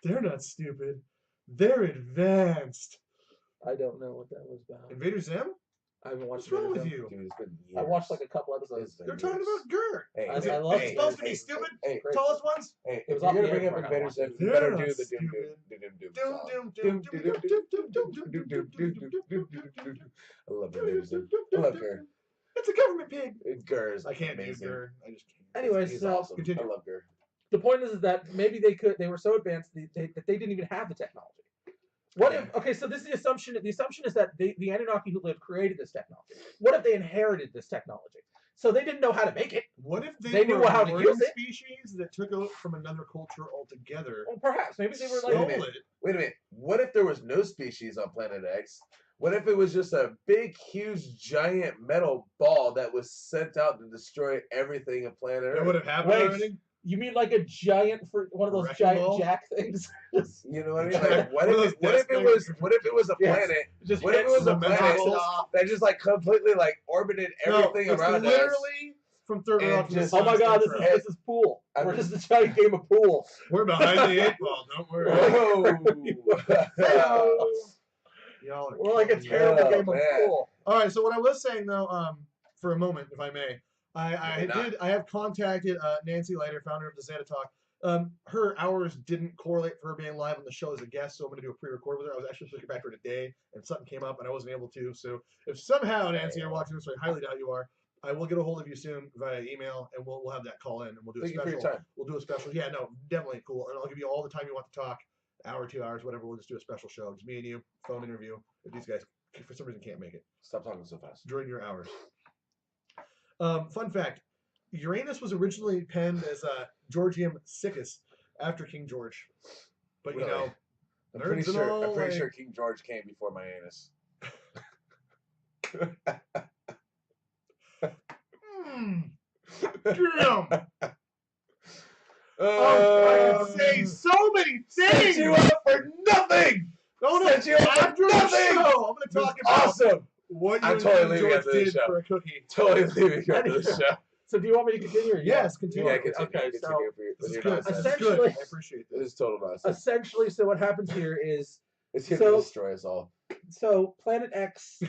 They're not stupid. They're advanced. I don't know what that was about. Invader Zim? I haven't watched. What's wrong Invader with Zim. you? Dude, it's been years. I watched like a couple episodes. It's been They're talking years. about Gur. Hey, I Is it love it's it. supposed to be Hey, stupid? hey, Great. Tallest ones? Hey, It if was on you're the gonna bring air up before I Invader watched Zim, it. you They're better not do the stupid. I love Invader Zim. I love Gur. It's a government pig. Gur is I can't do amazing. Gur. I just can't. Anyways, He's so awesome. continue. I love Gur. the point is that maybe they were so advanced that they didn't even have the technology. What if? Okay, so this is the assumption. The assumption is that the Anunnaki who lived created this technology. What if they inherited this technology? So they didn't know how to make it. What if They knew were how to one use it? species that took it from another culture altogether? Well, perhaps maybe they were Wait a like. minute. Wait a minute. What if there was no species on Planet X? What if it was just a big, huge, giant metal ball that was sent out to destroy everything on planet That Earth? would have happened Wait. already? You mean like a giant one of those Wrecking giant ball? jack things? You know what I mean? Yeah. Like, what One of if those it death was? things. What if it was a Yes. planet? Just What if it hits was a the planet metal. that just like completely like orbited everything no, it's around us? literally from Third And Rock to the just- Oh my Sun's God! intro. This is pool. I We're mean- just a giant game of pool. We're behind the 8 ball. Don't worry. Whoa! Y'all are We're like a killing me. terrible Oh, game of man. pool. All right. So what I was saying though, for a moment, if I may, I Maybe I have contacted Nancy Leiter, founder of the Zeta Talk. Her hours didn't correlate for her being live on the show as a guest, so I'm going to do a pre-record with her. I was actually supposed to get back to her today, and something came up, and I wasn't able to. So if somehow, Nancy, you're watching this, I highly doubt you are, I will get a hold of you soon via email, and we'll have that call in, and we'll do a Thank you special. for your time. We'll do a special. Yeah, no, definitely cool. And I'll give you all the time you want to talk, hour, 2 hours, whatever. We'll just do a special show, just me and you, phone interview. If these guys, for some reason, can't make it, Stop talking so fast. during your hours. Fun fact: Uranus was originally penned as Georgium Siccus after King George, but Really? you know, I'm nerds pretty and all, I'm pretty like- sure King George came before my anus. Damn. I can say so many Set things. you up for nothing. No, set you up for after the nothing. show, I'm going to talk about Awesome. what you I'm and totally King leaving George after this did show. for a cookie. Totally leaving after this show. So do you want me to continue? Or you Yes, want- continue. Yeah, Yeah, continue. Okay, Continue so This is your good. nonsense. This is good. Essentially- I appreciate It this. is total nonsense. essentially, so what happens here is It's here so- to destroy us all. so Planet X.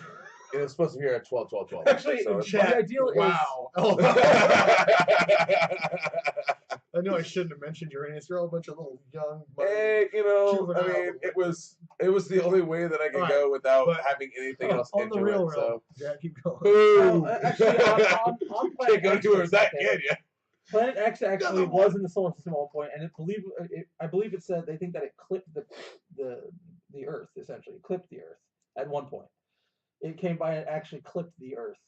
It was supposed to be here at 12:12:12. Actually, So the Chat. ideal is Wow. I know I shouldn't have mentioned Uranus. You're all a bunch of little young. Hey, you know, I Juvenile. mean, it was the only way that I could Alright, go without but having anything else on into the real it. So, yeah, keep going. boom. actually on Can't Planet go X, anywhere with that, okay, can you? Planet X actually Another one. was in the solar system at one point, and I believe it said they think that it clipped the Earth, essentially clipped the Earth at one point. It came by and actually clipped the Earth.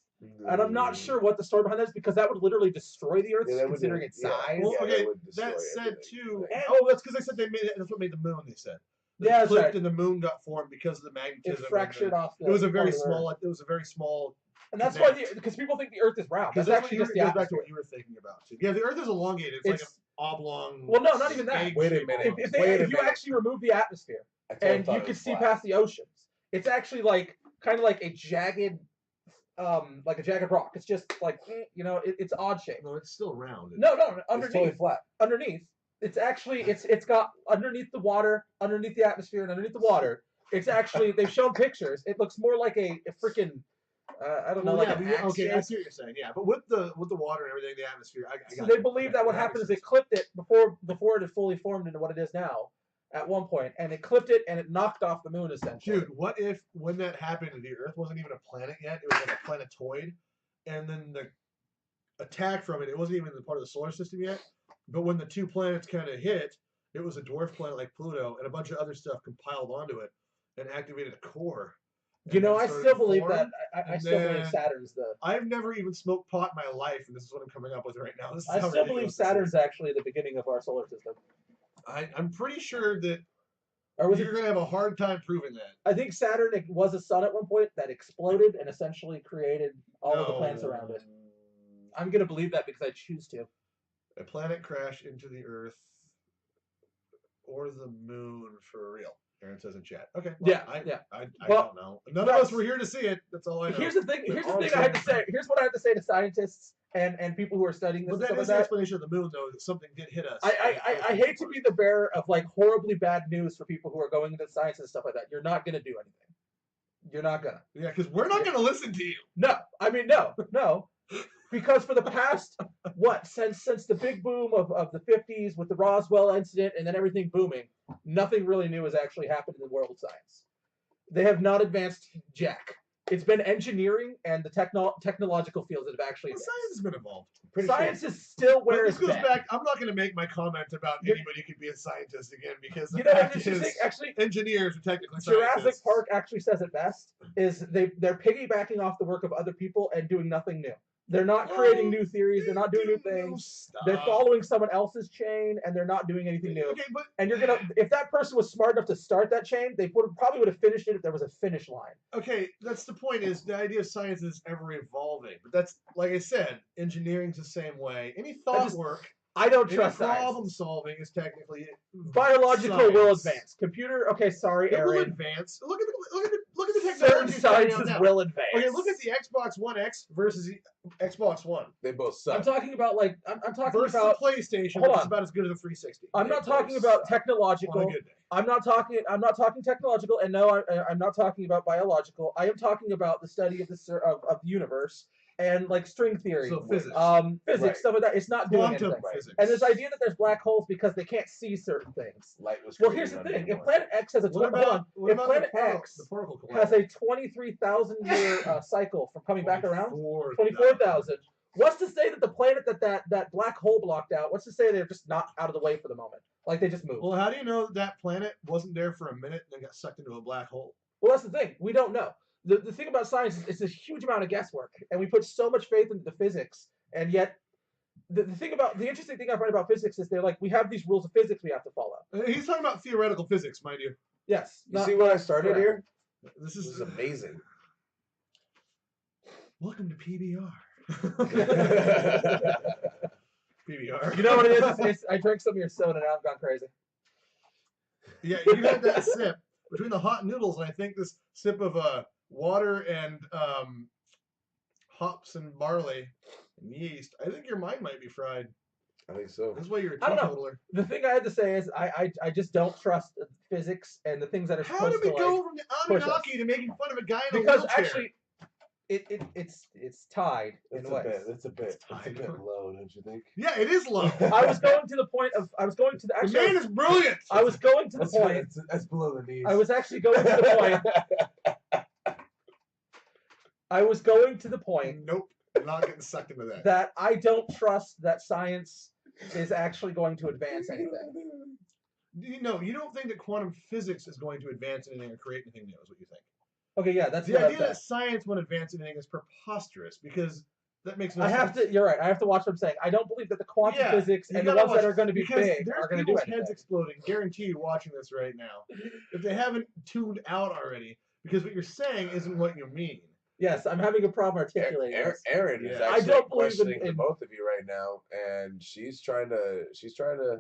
And I'm not sure what the story behind that is, because that would literally destroy the Earth, Yeah, that would considering do- its yeah. size. Well, Yeah, okay, that would destroy that said everything. too. And- Oh, that's because they said they made it. That's what made the moon. They said. They Yeah, that's clipped right. and the moon got formed because of the magnetism. It and fractured the- off the. It was a very part of the small. Earth. It was a very small. And that's why, because people think the Earth is round. Because That's that's actually what just you, the goes back to atmosphere. what you were thinking about too. Yeah, the Earth is elongated. It's like It's- an oblong. Well, no, not even that. egg Wait a shape minute. almost. If you actually remove the atmosphere I totally and thought you it could was see flat. past the oceans, it's actually kind of like a jagged rock. It's just like it's odd shape. No, it's still round. No, It's underneath. totally flat. Underneath, it's actually it's got underneath the water, underneath the atmosphere, and underneath the water. It's actually they've shown pictures. It looks more like a freaking I don't know, Well, like yeah, an but axe okay, I shape. see what you're saying. Yeah, but with the water and everything, the atmosphere. I So got they it. believe Okay, that what makes happened is sense. they clipped it before it had fully formed into what it is now. At one point, and it clipped it and it knocked off the moon essentially. Dude, what if when that happened, the Earth wasn't even a planet yet? It was like a planetoid, and then the attack from it wasn't even part of the solar system yet. But when the two planets kind of hit, it was a dwarf planet like Pluto, and a bunch of other stuff compiled onto it and activated a core. You know, And I then started still to believe form. that. I and still believe then- Saturn's the. I've never even smoked pot in my life, and this is what I'm coming up with right now. This is I how still believe ridiculous this Saturn's is. actually the beginning of our solar system. I'm pretty sure that Or was you're it? going to have a hard time proving that. I think Saturn was a sun at one point that exploded and essentially created all of the planets No. around it. I'm gonna believe that because I choose to. A planet crash into the Earth or the moon for real. Aaron says in chat. Okay. Yeah, I Well, don't know. None of us were here to see it. That's all I know. Here's the thing. Here's the all thing I have to saying- say. Here's what I have to say to scientists and people who are studying this But and that stuff is like the that. explanation of the moon, though, that something did hit us. I hate to be the bearer of like horribly bad news for people who are going into science and stuff like that. You're not gonna do anything. You're not gonna. Yeah, because we're not going to listen to you. No, I mean no. Because for the past since the big boom of the 50s with the Roswell incident and then everything booming, nothing really new has actually happened in the world of science. They have not advanced jack. It's been engineering and the technological fields that have actually Well, advanced. science has been evolved. Science is still But where this it's goes been. back. I'm not going to make my comment about You're- anybody could be a scientist again because the You know, I'm fact just is, think actually engineers are technically Jurassic scientists. Park actually says it best, is they're piggybacking off the work of other people and doing nothing new. They're not creating new theories, they're not doing new things. They're following someone else's chain and they're not doing anything new. Okay, but And if that person was smart enough to start that chain, they probably would have finished it if there was a finish line. okay, that's the point. Is the idea of science is ever evolving, but that's like I said, engineering's the same way. Any thought work, I don't any trust problem science. solving is technically Biological will science. advance. Computer, okay, sorry, It will Aaron. advance. Look at the Certain technology it's carrying out sciences now. will advance. Okay, look at the Xbox One X versus the Xbox One They both I'm suck. talking about I'm talking versus about. the PlayStation, Hold which is on. about as good as a 360. I'm not They talking both about suck. technological. On a good day. I'm not talking technological, and no, I'm not talking about biological. I am talking about the study of the universe and like string theory, So physics. Right. stuff like that. It's not doing Quantum anything. physics. And this idea that there's black holes because they can't see certain things. Light was Well, here's the created thing: if under Planet X has a What about Planet the X particle has collider? a 23,000-year cycle from coming back around, 24,000. 24,000. What's to say that the planet that black hole blocked out? What's to say they're just not out of the way for the moment? Like they just moved. Well, how do you know that planet wasn't there for a minute and then got sucked into a black hole? Well, that's the thing. We don't know. The thing about science is it's a huge amount of guesswork, and we put so much faith into the physics, and yet the interesting thing I find about physics is they're like, we have these rules of physics we have to follow. He's talking about theoretical physics, mind you. Yes. You see what I started here? This This is amazing. Welcome to PBR. PBR. You know what it is? I drank some of your soda and I've gone crazy. Yeah, you had that sip between the hot noodles and I think this sip of water and hops and barley and yeast. I think your mind might be fried. I think so. That's why you're a I don't know. teetotaler. The thing I had to say is I just don't trust physics and the things that are How supposed did we to go like from the push us. Anunnaki to making fun of a guy in a because wheelchair? actually it's tied in It's ways. a bit low, don't you think? Yeah, it is low. I was going to the point of The man is brilliant. I was going to the point. That's below the knees. I was actually going to the point. I was going to the point Nope, I'm not getting sucked into that. that I don't trust that science is actually going to advance anything. You don't think that quantum physics is going to advance anything or create anything new, is what you think? Okay, yeah, that's The what idea I'm that saying. science won't advance anything is preposterous because that makes no I sense. have to. You're right. I have to watch what I'm saying. I don't believe that the quantum Yeah, physics you and the gotta ones that watch- are going to be because big there's are going to do people's anything. heads exploding. Guarantee you watching this right now. If they haven't tuned out already, because what you're saying isn't what you mean. Yes, I'm having a problem articulating this. Erin is Yeah. I actually don't believe questioning in- the both of you right now, and she's trying to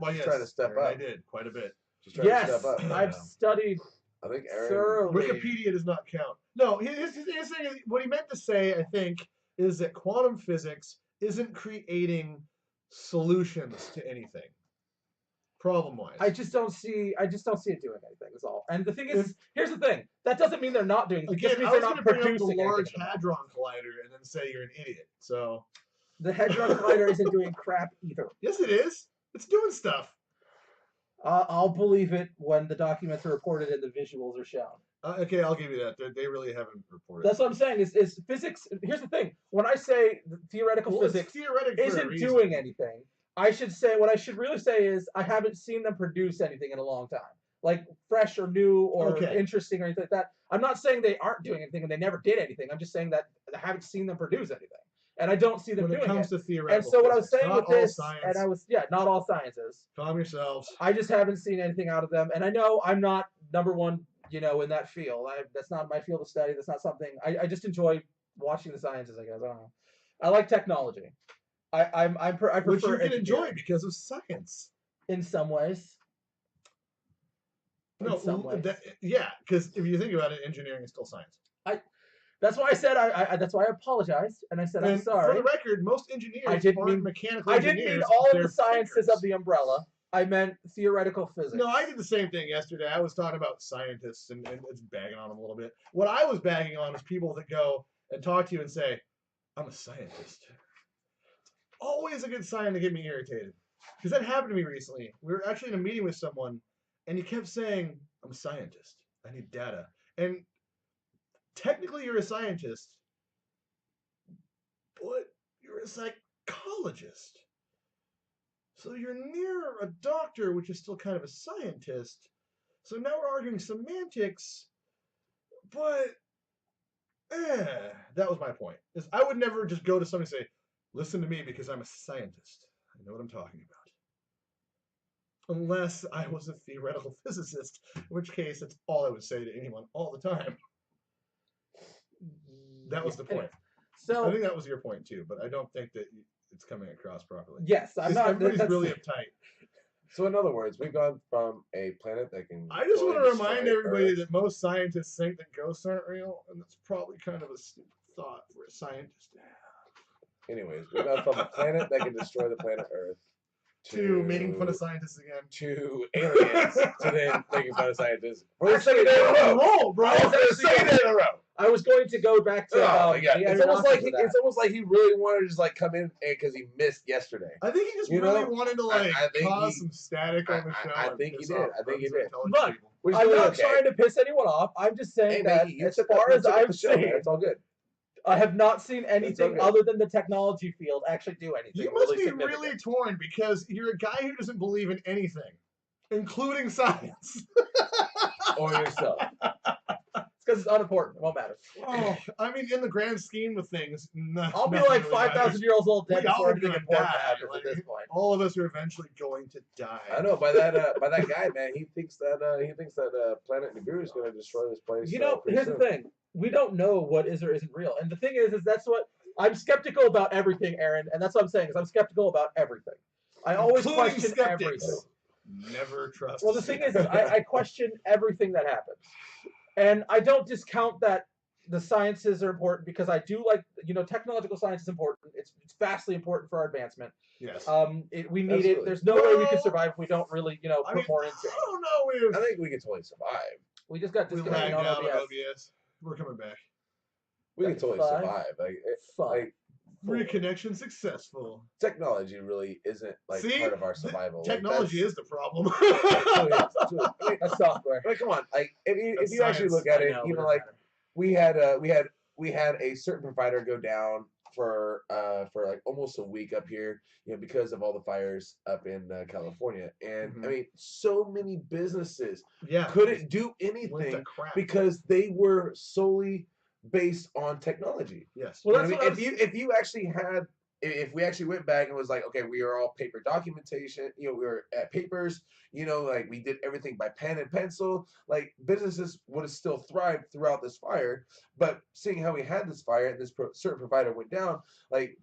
Well, yes, trying to step Aaron, up. I did quite a bit. She's trying to Yes, step up. I've studied I think Erin. thoroughly. Wikipedia does not count. No, his thing is, what he meant to say, I think, is that quantum physics isn't creating solutions to anything, problem-wise. I just don't see it doing anything. That's all. And the thing is, here's the thing. That doesn't mean they're not doing anything. It just Again, means I they're was not going to bring up the producing Large anything. Hadron Collider and then say you're an idiot. So The Hadron Collider isn't doing crap either. yes, it is. It's doing stuff. I'll believe it when the documents are reported and the visuals are shown. Okay, I'll give you that. They really haven't reported. That's what I'm saying. Is physics? Here's the thing. When I say theoretical Well, it's physics theoretic for a isn't reason. doing anything, I should say what I should really say is I haven't seen them produce anything in a long time, like fresh or new or Okay. interesting or anything like that. I'm not saying they aren't doing anything and they never did anything. I'm just saying that I haven't seen them produce anything, and I don't see them When it doing comes it. to theoretical And so what I was physics, saying not with all this, science. and I was not all sciences. Calm yourselves. I just haven't seen anything out of them, and I know I'm not number one, in that field. That's not my field of study. That's not something I just enjoy watching the sciences. I guess I don't know. I like technology. I prefer Which you can enjoy engineering because of science. in some ways. No, In some ways. yeah, because if you think about it, engineering is still science. That's why I said that's why I apologized and I said I'm And sorry. For the record, most engineers I didn't aren't mean- mechanical I engineers. didn't mean all of they're the sciences thinkers. of the umbrella. I meant theoretical physics. No, I did the same thing yesterday. I was talking about scientists and it's bagging on them a little bit. What I was bagging on is people that go and talk to you and say, I'm a scientist. It's always a good sign to get me irritated. Because that happened to me recently. We were actually in a meeting with someone and he kept saying, I'm a scientist. I need data. And technically you're a scientist, but you're a psychologist. So you're near a doctor, which is still kind of a scientist. So now we're arguing semantics, but that was my point. Is I would never just go to somebody and say, listen to me because I'm a scientist. I know what I'm talking about. Unless I was a theoretical physicist, in which case that's all I would say to anyone all the time. That was the point. So I think that was your point too, but I don't think that it's coming across properly. yes, I'm not. Everybody's that's- really uptight. So in other words, we've gone from a planet that can. I just go want and to destroy remind everybody Earth. that most scientists think that ghosts aren't real, and that's probably kind of a stupid thought for a scientist to have. Anyways, we've gone from a planet that can destroy the planet Earth To making fun of scientists again. to aliens to then making fun of scientists. For the Actually, second day in a row. roll, bro. For the second day in a row. I was going to go back to it's almost like he really wanted to just like come in because he missed yesterday. I think he just really wanted to cause some static on the show. I think he did. Look, I'm not trying to piss anyone off. I'm just saying that as far as I've seen, it's all good. I have not seen anything other than the technology field actually do anything. You must be really torn because you're a guy who doesn't believe in anything, including science. Or yourself. It's because it's unimportant. It won't matter. Oh, I mean, in the grand scheme of things, I'll be like 5,000 years old dead before anything important happens like, at this point. All of us are eventually going to die. I know by that guy, man. He thinks that planet Nibiru is going to destroy this place. You know, here's the thing: we don't know what is or isn't real, and the thing is that's what I'm skeptical about everything, Aaron, and that's what I'm saying. Is I'm skeptical about everything. I always question everything. Never trust. Well, the thing is I question everything that happens. And I don't discount that the sciences are important because I do like, technological science is important. It's vastly important for our advancement. Yes. We need it. There's no way we can survive if we don't really, put more into it. I don't know. I think we can totally survive. We just got disconnected on OBS. We're coming back. We can totally survive. Reconnection successful. Technology really isn't part of our survival. Technology is the problem. That's software. Come on, if you actually look at it, we had a certain provider go down for almost a week up here, because of all the fires up in California, and I mean, so many businesses couldn't do anything because they were solely based on technology. Yes. Well, if we actually went back and was like, okay, we are all paper documentation, we were at papers, we did everything by pen and pencil, businesses would have still thrived throughout this fire. But seeing how we had this fire and this certain provider went down,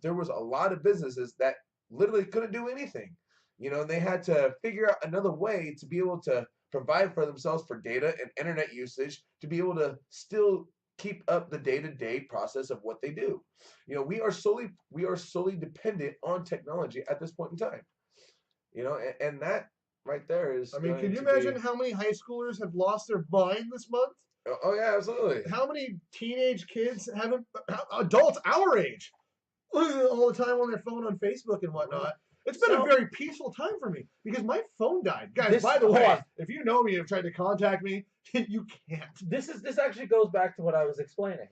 there was a lot of businesses that literally couldn't do anything, and they had to figure out another way to be able to provide for themselves for data and internet usage to be able to still keep up the day-to-day process of what they do. We are solely dependent on technology at this point in time. And that right there is. I mean, can you imagine how many high schoolers have lost their mind this month? Oh yeah, absolutely. How many teenage kids adults our age, all the time on their phone on Facebook and whatnot? It's been a very peaceful time for me because my phone died. Guys, by the way, if you know me and have tried to contact me, you can't. This actually goes back to what I was explaining.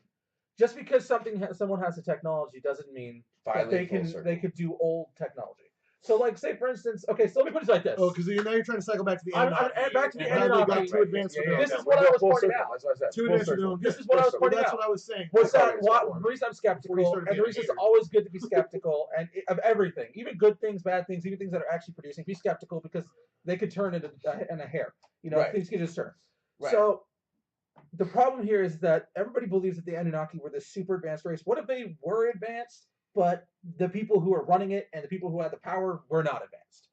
Just because someone has the technology doesn't mean that they could do old technology. So, say for instance, so let me put it like this. Oh, because now you're trying to cycle back to the Anunnaki. Back to the Anunnaki. Too advanced. This is what I was pointing out. That's what I said. Too advanced. This is what I was pointing out. That's what I was saying. The reason I'm skeptical, and the reason it's always good to be skeptical of everything, even good things, bad things, even things that are actually producing. Be skeptical because they could turn into a hair. Things can just turn. Right. So the problem here is that everybody believes that the Anunnaki were this super advanced race. What if they were advanced, but the people who are running it and the people who had the power were not advanced?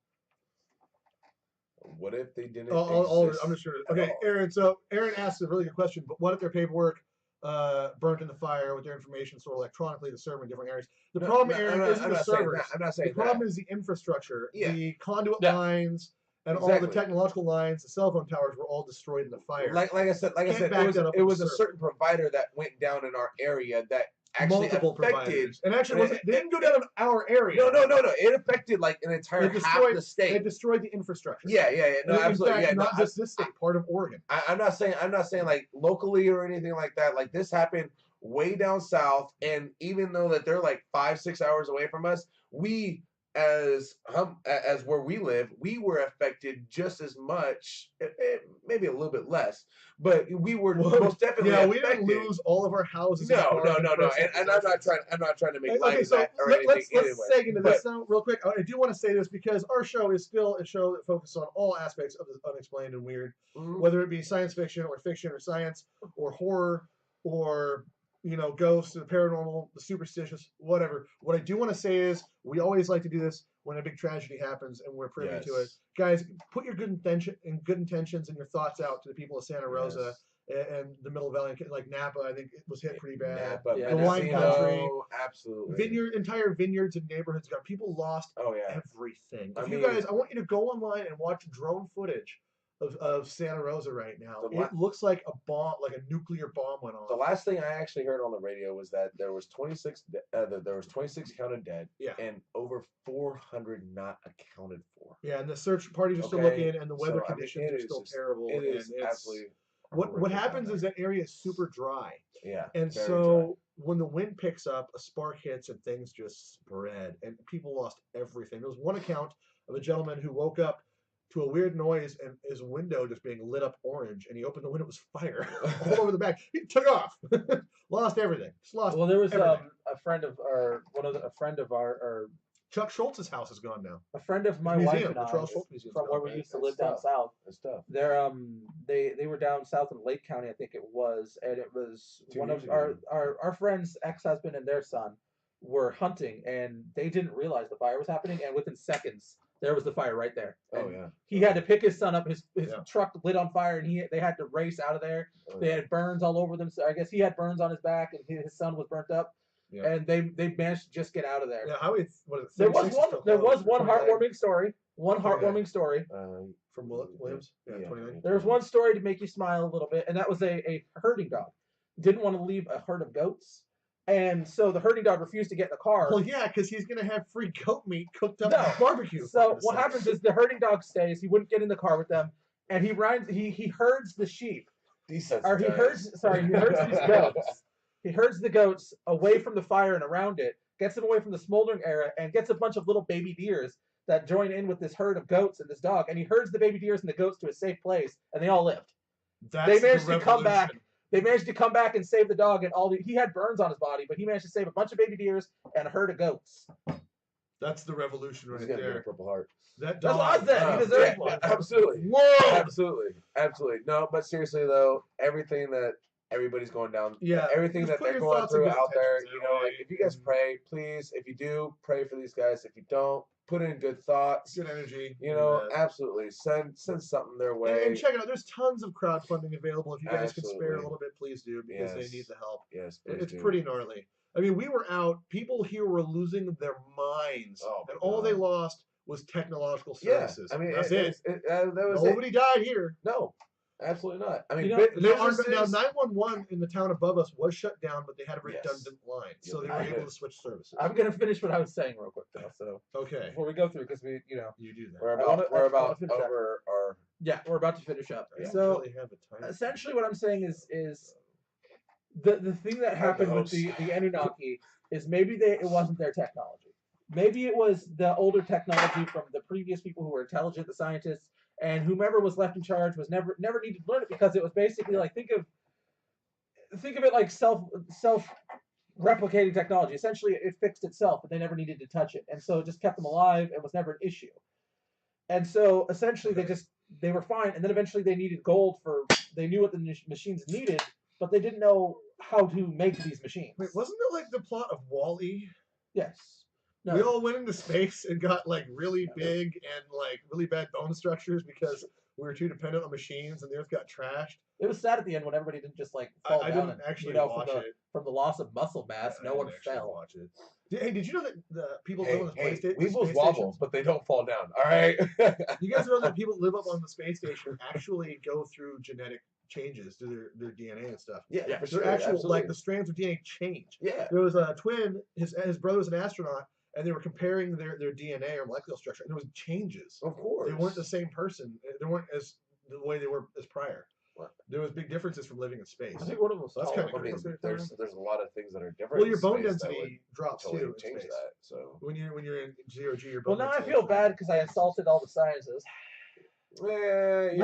What if they didn't? I'm just sure. Okay, Aaron. So Aaron asked a really good question. But what if their paperwork burnt in the fire with their information stored electronically to serve in different areas? The problem, Aaron, isn't the servers. I'm not saying the problem is the infrastructure, the conduit lines. And all the technological lines, the cell phone towers were all destroyed in the fire. Like I said, it was a certain provider that went down in our area that actually affected. Providers. And actually, they didn't go down in our area. No. It affected an entire half the state. It destroyed the infrastructure. Yeah. No, absolutely. Fact, not just this state, part of Oregon. I'm not saying locally or anything like that. This happened way down south, and even though that they're 5-6 hours away from us, we. As where we live, we were affected just as much, maybe a little bit less, but we were most definitely affected. We didn't lose all of our houses. No. And I'm not trying to make light of that or anything. Let's seg into this now real quick. I do want to say this because our show is still a show that focuses on all aspects of the unexplained and weird, whether it be science fiction or science or horror or ghosts, the paranormal, the superstitious, whatever. What I do want to say is we always like to do this when a big tragedy happens and we're privy to it. Guys, put your good intentions and your thoughts out to the people of Santa Rosa and the Middle Valley, like Napa. I think it was hit pretty bad. Napa, the wine country, absolutely. Entire vineyards and neighborhoods got people lost. Everything. I want you to go online and watch drone footage of Santa Rosa right now. The It looks like a bomb, like a nuclear bomb went off. The last thing I actually heard on the radio was that there was 26 counted dead, Yeah. and over 400 not accounted for. Yeah, and the search parties are still looking, and the weather conditions are still terrible. It is absolutely. What happens is that area is super dry. Yeah. And so when the wind picks up, a spark hits and things just spread, and people lost everything. There was one account of a gentleman who woke up to a weird noise and his window just being lit up orange, and he opened the window, it was fire all over the back. He took off, lost everything. Just lost. Well, there was everything. a friend of our Chuck Schultz's house is gone now. a friend of my wife and I from where we used to live down south. It's tough. They were down south in Lake County, I think it was, and it was one of our friend's ex-husband and their son were hunting, and they didn't realize the fire was happening, and within seconds there was the fire right there. Oh yeah. He had to pick his son up. His truck lit on fire, and they had to race out of there. They had burns all over them. So I guess he had burns on his back, and his son was burnt up. Yeah. And they managed to just get out of there. Yeah, there was one heartwarming story. One heartwarming story from Williams. Yeah, 29. There was one story to make you smile a little bit, and that was a herding dog. Didn't want to leave a herd of goats. And so the herding dog refused to get in the car. Well, yeah, because he's going to have free goat meat cooked up in barbecue. So what happens is the herding dog stays. He wouldn't get in the car with them, and he herds the sheep. He herds these goats. He herds the goats away from the fire and around it, gets them away from the smoldering area, and gets a bunch of little baby deers that join in with this herd of goats and this dog. And he herds the baby deers and the goats to a safe place, and they all lived. They managed to come back. They managed to come back and save the dog, and he had burns on his body, but he managed to save a bunch of baby deers and a herd of goats. That's the revolution right there. Get a Purple Heart. That's what I said. He deserves one. Absolutely. Whoa! Absolutely. No, but seriously though, everything that everybody's going down, everything that they're going through out there, like, if you guys pray, please, if you do, pray for these guys. If you don't, put in good thoughts, good energy. Absolutely. Send something their way. And check it out. There's tons of crowdfunding available. If you guys can spare a little bit, please do, because they need the help. Yes, it's pretty gnarly. I mean, we were out. People here were losing their minds, and all they lost was technological services. I mean, that's it. Nobody died here. No. Absolutely not. I mean, now 911 in the town above us was shut down, but they had a redundant line, so they were able to switch services. I'm gonna finish what I was saying real quick, though. So before we go through, because we, you do that. We're about over our. Yeah, we're about to finish up. So essentially, what I'm saying is the thing that happened with the Anunnaki is maybe it wasn't their technology. Maybe it was the older technology from the previous people who were intelligent, the scientists. And whomever was left in charge was never needed to learn it, because it was basically like think of it like self replicating technology. Essentially, it fixed itself, but they never needed to touch it, and so it just kept them alive and was never an issue. And so essentially, they were fine. And then eventually, they needed gold they knew what the machines needed, but they didn't know how to make these machines. Wait, wasn't it like the plot of WALL-E? Yes. No. We all went into space and got like really big and like really bad bone structures because we were too dependent on machines, and the Earth got trashed. It was sad at the end when everybody didn't just like fall down. I didn't actually watch it. From the loss of muscle mass, no one fell. Watch it. Hey, did you know that the people live on the space station? Weebles wobble, but they don't fall down. All right. You guys know that people live up on the space station actually go through genetic changes to their DNA and stuff. Yeah, for sure. Like the strands of DNA change. Yeah. There was a twin. His brother was an astronaut. And they were comparing their DNA or molecular structure, and there was changes. Of course, they weren't the same person. They weren't the way they were as prior. What? There was big differences from living in space. I think one of them. That's kind of there's a lot of things that are different. Well, your bone density drops too. Change that. So when you're in 0G, your bone. Well, now I feel bad because I insulted all the sciences. I'm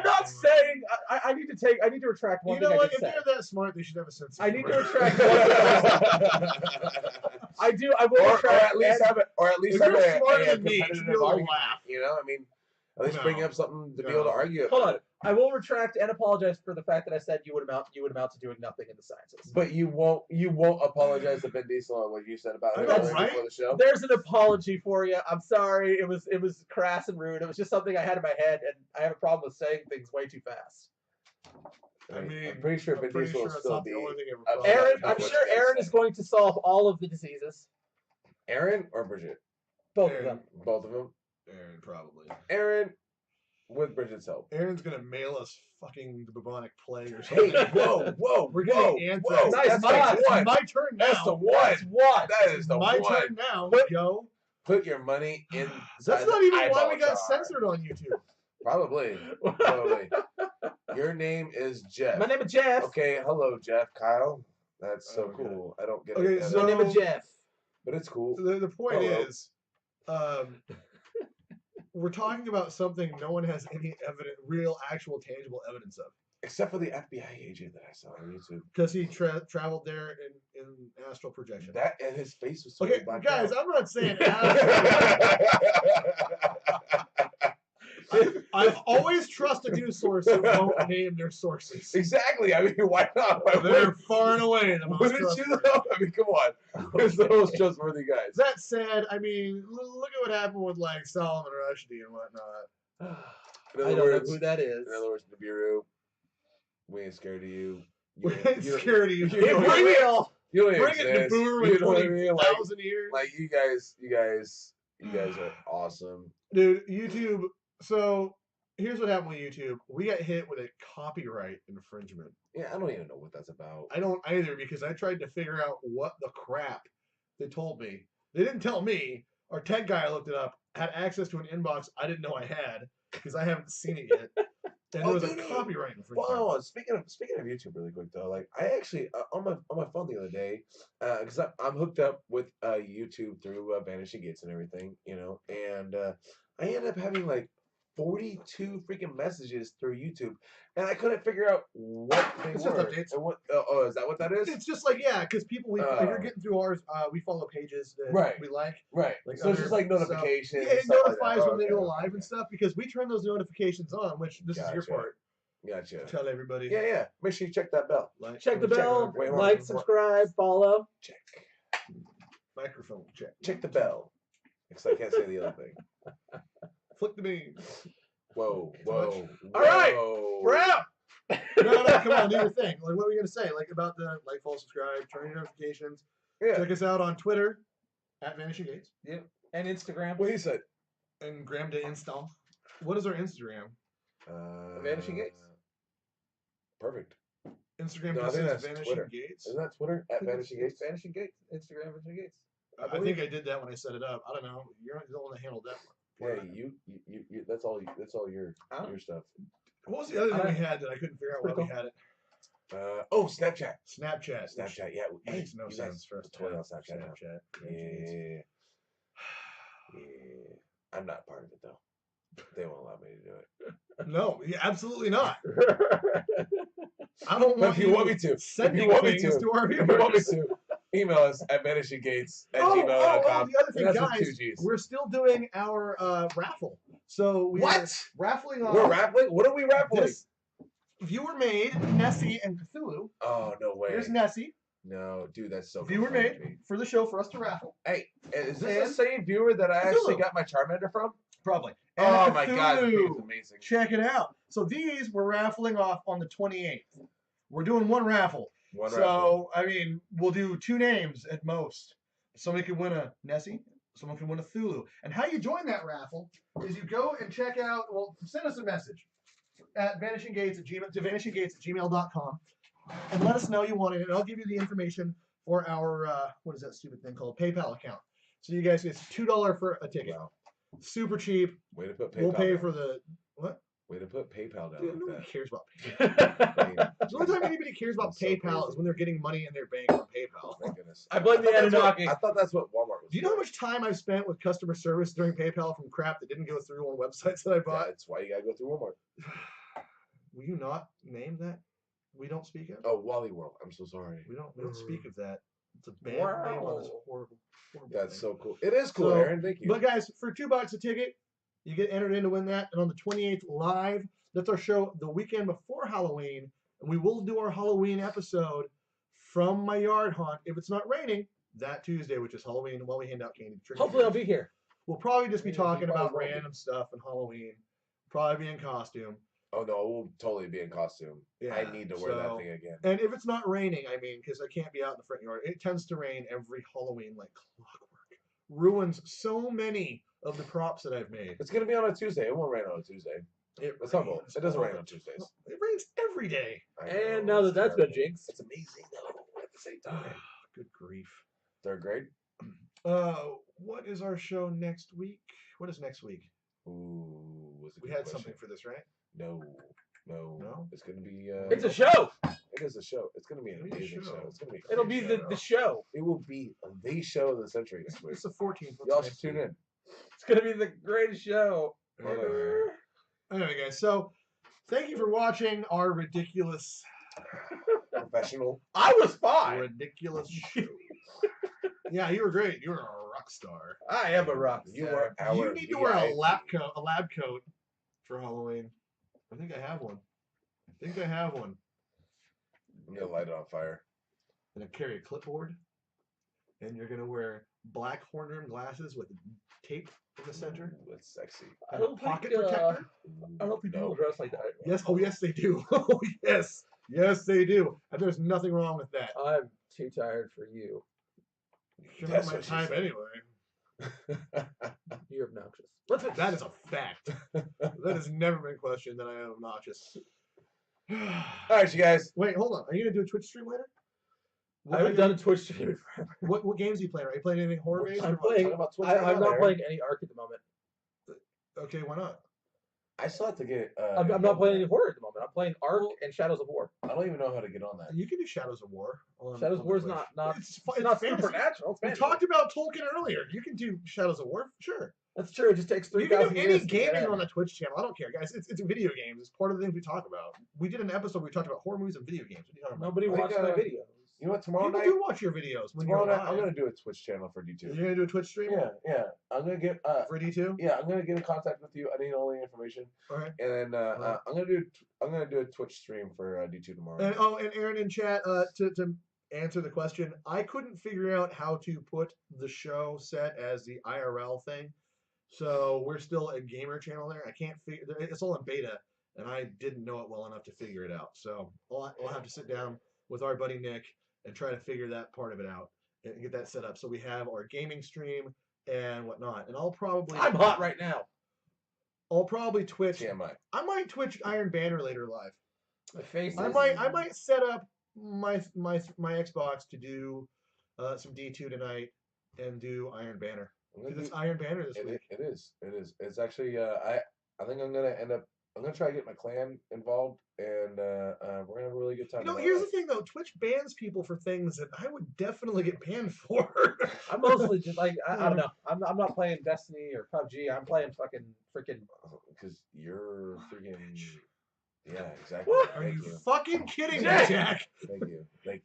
not saying I need to retract one. You know what? If they're that smart, they should have a sense of humor. I need to retract one. I do. I will retract. Or at least have a competitive argument. I mean, at least bring up something to be able to argue about. Hold on. I will retract and apologize for the fact that I said you would amount to doing nothing in the sciences. But you won't apologize to Vin Diesel on what you said about him before the show. There's an apology for you. I'm sorry. It was crass and rude. It was just something I had in my head, and I have a problem with saying things way too fast. I mean, I'm pretty sure Vin Diesel will still be. Aaron, I'm sure Aaron is going to solve all of the diseases. Aaron or Bridget? Both of them. Both of them. Aaron, probably. Aaron, With Bridget's help. Aaron's gonna mail us fucking the bubonic plague or something. Hey, whoa, We're getting anthrax. whoa. Nice, That's nice. the one. My turn now. That's the one. That's what. That is the My one. turn now, yo. Put your money in. That's not even why we eyeball got jar. censored on YouTube. Probably. Your name is Jeff. My name is Jeff. Okay, hello, Jeff. Kyle. That's so Okay. cool. I don't get Okay, it. so- My name is Jeff. But it's cool. The point Hello. is, we're talking about something no one has any real, actual, tangible evidence of. Except for the FBI agent that I saw on YouTube. Because he traveled there in astral projection. That and his face was so Okay, blacked guys, out. I'm not saying astral. I've always trusted news sources who won't name their sources. Exactly. I mean, why not? Why They're far and away the most wouldn't you trustworthy. though? I mean, come on. Who's the most trustworthy guys? That said, I mean, look at what happened with like Solomon Rushdie and whatnot. In I other don't know words, who that is. in other words, Nibiru, we ain't scared of you. We ain't scared of you. you don't Bring even- it, You don't bring it exist. to Boomer You with know what I mean? 20,000 years. Like you guys are awesome. Dude, YouTube. So here's what happened with YouTube. We got hit with a copyright infringement. Yeah, I don't even know what that's about. I don't either because I tried to figure out what the crap they told me. They didn't tell me. Our tech guy looked it up, had access to an inbox I didn't know I had because I haven't seen it yet. And there was a copyright infringement. Well, speaking of YouTube, really quick though, like I actually on my phone the other day, because I'm hooked up with YouTube through Vanishing Gates and everything, you know, and I ended up having like 42 freaking messages through YouTube, and I couldn't figure out what they It's were. just updates. And what? Oh, is that what that is? It's just like, yeah, because people, if you're getting through ours, we follow pages that Right. we like. Right. Like So it's just like other notifications. Yeah, it and stuff like notifies that. when they go Okay, live okay. and stuff because we turn those notifications on, which this is your Gotcha. part. Gotcha. Tell everybody. Yeah. Make sure you check that bell. Like, Check the check bell, Wait, hold on. like, subscribe, follow. Check. Microphone check. Check the bell. Because I can't say the other thing. Flick the bean. Whoa. All right, Whoa. We're out. No, come on, do your thing. Like, what were you gonna say? Like about the like, follow, subscribe, turn your notifications. Yeah. Check us out on Twitter at Vanishing Gates And Instagram. What he said. and Graham to install. What is our Instagram? Vanishing Gates. Perfect. Instagram No, I just think says that's Vanishing Twitter. Gates. Isn't that Twitter at Vanishing Gates? Vanishing Gates. Instagram, Vanishing Gates. I think I did that when I set it up. I don't know. You're the one that handled that one. Yeah, you that's all your stuff. What was the other thing we had that I couldn't figure out why we Pretty had it? Snapchat. Snapchat. Snapchat, yeah. Makes no you guys sense for us to totally have on Snapchat now. Snapchat. Yeah. I'm not part of it though. They won't allow me to do it. No, absolutely not. I don't But want if you want me to, sending things to our if you want me viewers. to, email us at vanishinggates@gmail.com. Oh, the other thing, And that's with guys, 2 Gs. we're still doing our raffle. So we're What? raffling on We're raffling? What are we raffling? this viewer made Nessie and Cthulhu. Oh, no way. Here's Nessie, No, dude, that's so viewer funny to made me. for the show for us to raffle. Hey, is this And the same viewer that I actually Cthulhu. got my Charmander from? Probably. Oh And my god, this Cthulhu. thing is amazing. Check it out. So these we're raffling off on the 28th. We're doing one raffle. One So, raffle. I mean, we'll do 2 names at most. Somebody could win a Nessie. Someone can win a Cthulhu. And how you join that raffle is you go and check out, well, send us a message at vanishinggates@gmail.com and let us know you want it. And I'll give you the information for our, what is that stupid thing called? PayPal account. So you guys, it's $2 for a ticket. Wow. Super cheap. Way to put PayPal We'll pay down. for the, what? Way to put PayPal down Dude, like nobody that. cares about PayPal. I mean, The only time anybody cares about That's so PayPal crazy. is when they're getting money in their bank on PayPal. thank goodness. I blame the Anunnaki. I thought that's what Walmart was. Do you know how much time I've spent with customer service during PayPal from crap that didn't go through on websites that I bought? That's why you gotta go through Walmart. Will you not name that? We don't speak of. Oh, Wally World. I'm so sorry. We don't speak of that. It's a bad name on this Wow. horrible That's thing. so cool. It is cool, So, Aaron. Thank you. But guys, for $2 a ticket, you get entered in to win that. And on the 28th live, that's our show the weekend before Halloween, and we will do our Halloween episode from my yard hunt if it's not raining that Tuesday, which is Halloween, while we hand out candy. trick or Hopefully I'll treaters. be here. We'll probably just be Yeah, talking you about probably will be. random stuff and Halloween. Probably be in costume. Oh no, we'll totally be in costume. Yeah, I need to wear that so- thing again. And if it's not raining, I mean, because I can't be out in the front yard, it tends to rain every Halloween like clockwork. Ruins so many of the props that I've made. It's gonna be on a Tuesday. It won't rain on a Tuesday. It's humble. It doesn't rain on Tuesdays. It rains every day. And now that's been jinxed. It's amazing though. At the same time. Good grief. 3rd grade. What is our show next week? What is next week? Ooh, was a We good had question. something for this, right? No. No? It's gonna be. It's a show. It is a show. It's gonna be an It'll be a amazing show. show. It's gonna be. It'll be the show. It will be the show of the century next week. It's the 14th. Y'all should tune in. It's gonna be the greatest show ever. Anyway, guys, so thank you for watching our ridiculous, Professional. I was fine. ridiculous show. Yeah, you were great. You were a rock star. I am a rock star. You are our. You need to wear a VIP. lab coat for Halloween. I think I have one. I'm gonna light it on fire. And I carry a clipboard. And you're gonna wear black horn rimmed glasses with tape in the center. Ooh, that's sexy. I And a don't pocket think, protector. I don't think No. people dress like that. Yes. Oh, yes, they do. Oh, yes. Yes, they do. And there's nothing wrong with that. I'm too tired for you. You're That's not my what she type said. anyway. You're obnoxious. That is a fact. That has never been questioned that I am obnoxious. All right, you guys. Wait, hold on. Are you gonna do a Twitch stream later? I haven't done a Twitch stream in forever. What games are you playing? Are you playing anything horror based? I'm or what? playing. Talking about Twitch I'm right now, not Aaron. playing any Ark at the moment. Okay, why not? I still have to get. I'm not playing any horror at the moment. I'm playing Ark and Shadows of War. I don't even know how to get on that. You can do Shadows of War. Shadows on of War is Twitch. not It's it's not fantasy. supernatural. It's We fantasy. talked about Tolkien earlier. You can do Shadows of War, sure. That's true. It just takes You can 3,000 do years. any to get gaming in. on the Twitch channel. I don't care, guys. It's video games. It's part of the things we talk about. We did an episode where we talked about horror movies and video games. What are you talking about? Nobody I think, watched my videos. You know what? Tomorrow People night. do watch your videos when Tomorrow you're night, I'm live. gonna do a Twitch channel for D2. You're gonna do a Twitch stream? Yeah. I'm gonna get. For D2? Yeah, I'm gonna get in contact with you. I need all the information, All right. and then I'm gonna do a Twitch stream for D2 tomorrow. And Aaron in chat, to answer the question, I couldn't figure out how to put the show set as the IRL thing. So we're still a gamer channel there. I can't figure it's all in beta, and I didn't know it well enough to figure it out. So we'll have to sit down with our buddy Nick and try to figure that part of it out and get that set up. So we have our gaming stream and whatnot. And I'm hot right now. I'll probably Twitch. TMI. I might Twitch Iron Banner later live. My face. I might set up my Xbox to do some D2 tonight and do Iron Banner. Because it's Iron Banner this week. It is. It's actually. I think I'm gonna end up. I'm gonna try to get my clan involved, and we're gonna have a really good time. You know, here's the thing though. Twitch bans people for things that I would definitely get banned for. I'm mostly just like I don't know. I'm not playing Destiny or PUBG. I'm playing freaking. Because you're freaking. Yeah, exactly. What? Are Thank you you. fucking kidding me, Jack? Jack? Thank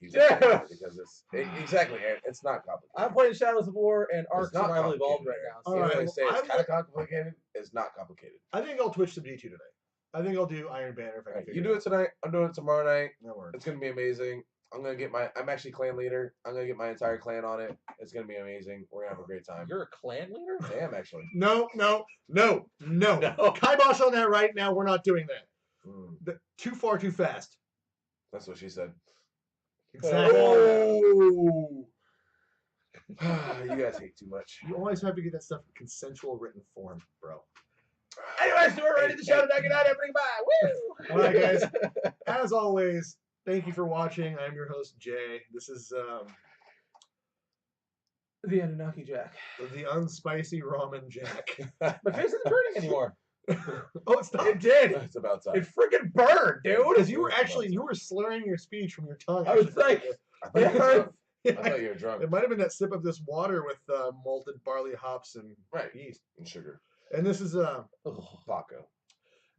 you. Yeah. Because it's exactly. Aaron, it's not complicated. I'm playing Shadows of War and Ark It's not Survival Evolved complicated, right now. All You right, always say well, it's kind of complicated. It's not complicated. I think I'll Twitch some D2 tonight. I think I'll do Iron Banner if I can Right, figure you do it tonight. I'm doing it tomorrow night. That works. It's gonna be amazing. I'm actually clan leader. I'm gonna get my entire clan on it. It's gonna be amazing. We're gonna have a great time. You're a clan leader? I am actually. No. Kibosh on that right now. We're not doing that. Too far, too fast. That's what she said. Exactly. Oh. You guys hate too much. You always have to get that stuff in consensual written form, bro. Anyways, we're ready to shout it out. Good night, everybody. Woo! All right, guys. As always, thank you for watching. I'm your host, Jay. This is The Anunnaki Jack. the unspicy ramen Jack. My face isn't burning anymore. Oh, it stopped. It did. It's about time. It freaking burned, dude. Because you were slurring your speech from your tongue. I was like, I thought you were drunk. Yeah, I thought you were drunk. it might have been that sip of this water with malted barley, hops, and Right. yeast. And sugar. And this is Paco.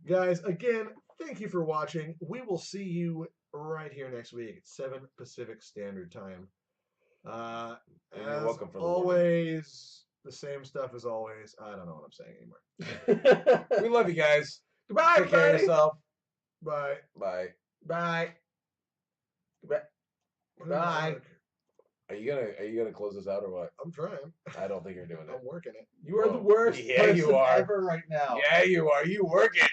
guys. Again, thank you for watching. We will see you right here next week at 7 Pacific Standard Time. And you're As welcome for the always, the same stuff as always. I don't know what I'm saying anymore. We love you guys. Goodbye, Take care of everybody. yourself. Bye. Bye. Bye. Bye. Are you gonna close this out or what? I'm trying. I don't think you're doing it. I'm working it. You are the Whoa. worst Yeah, you person are. ever right now. Yeah, you are. You work it.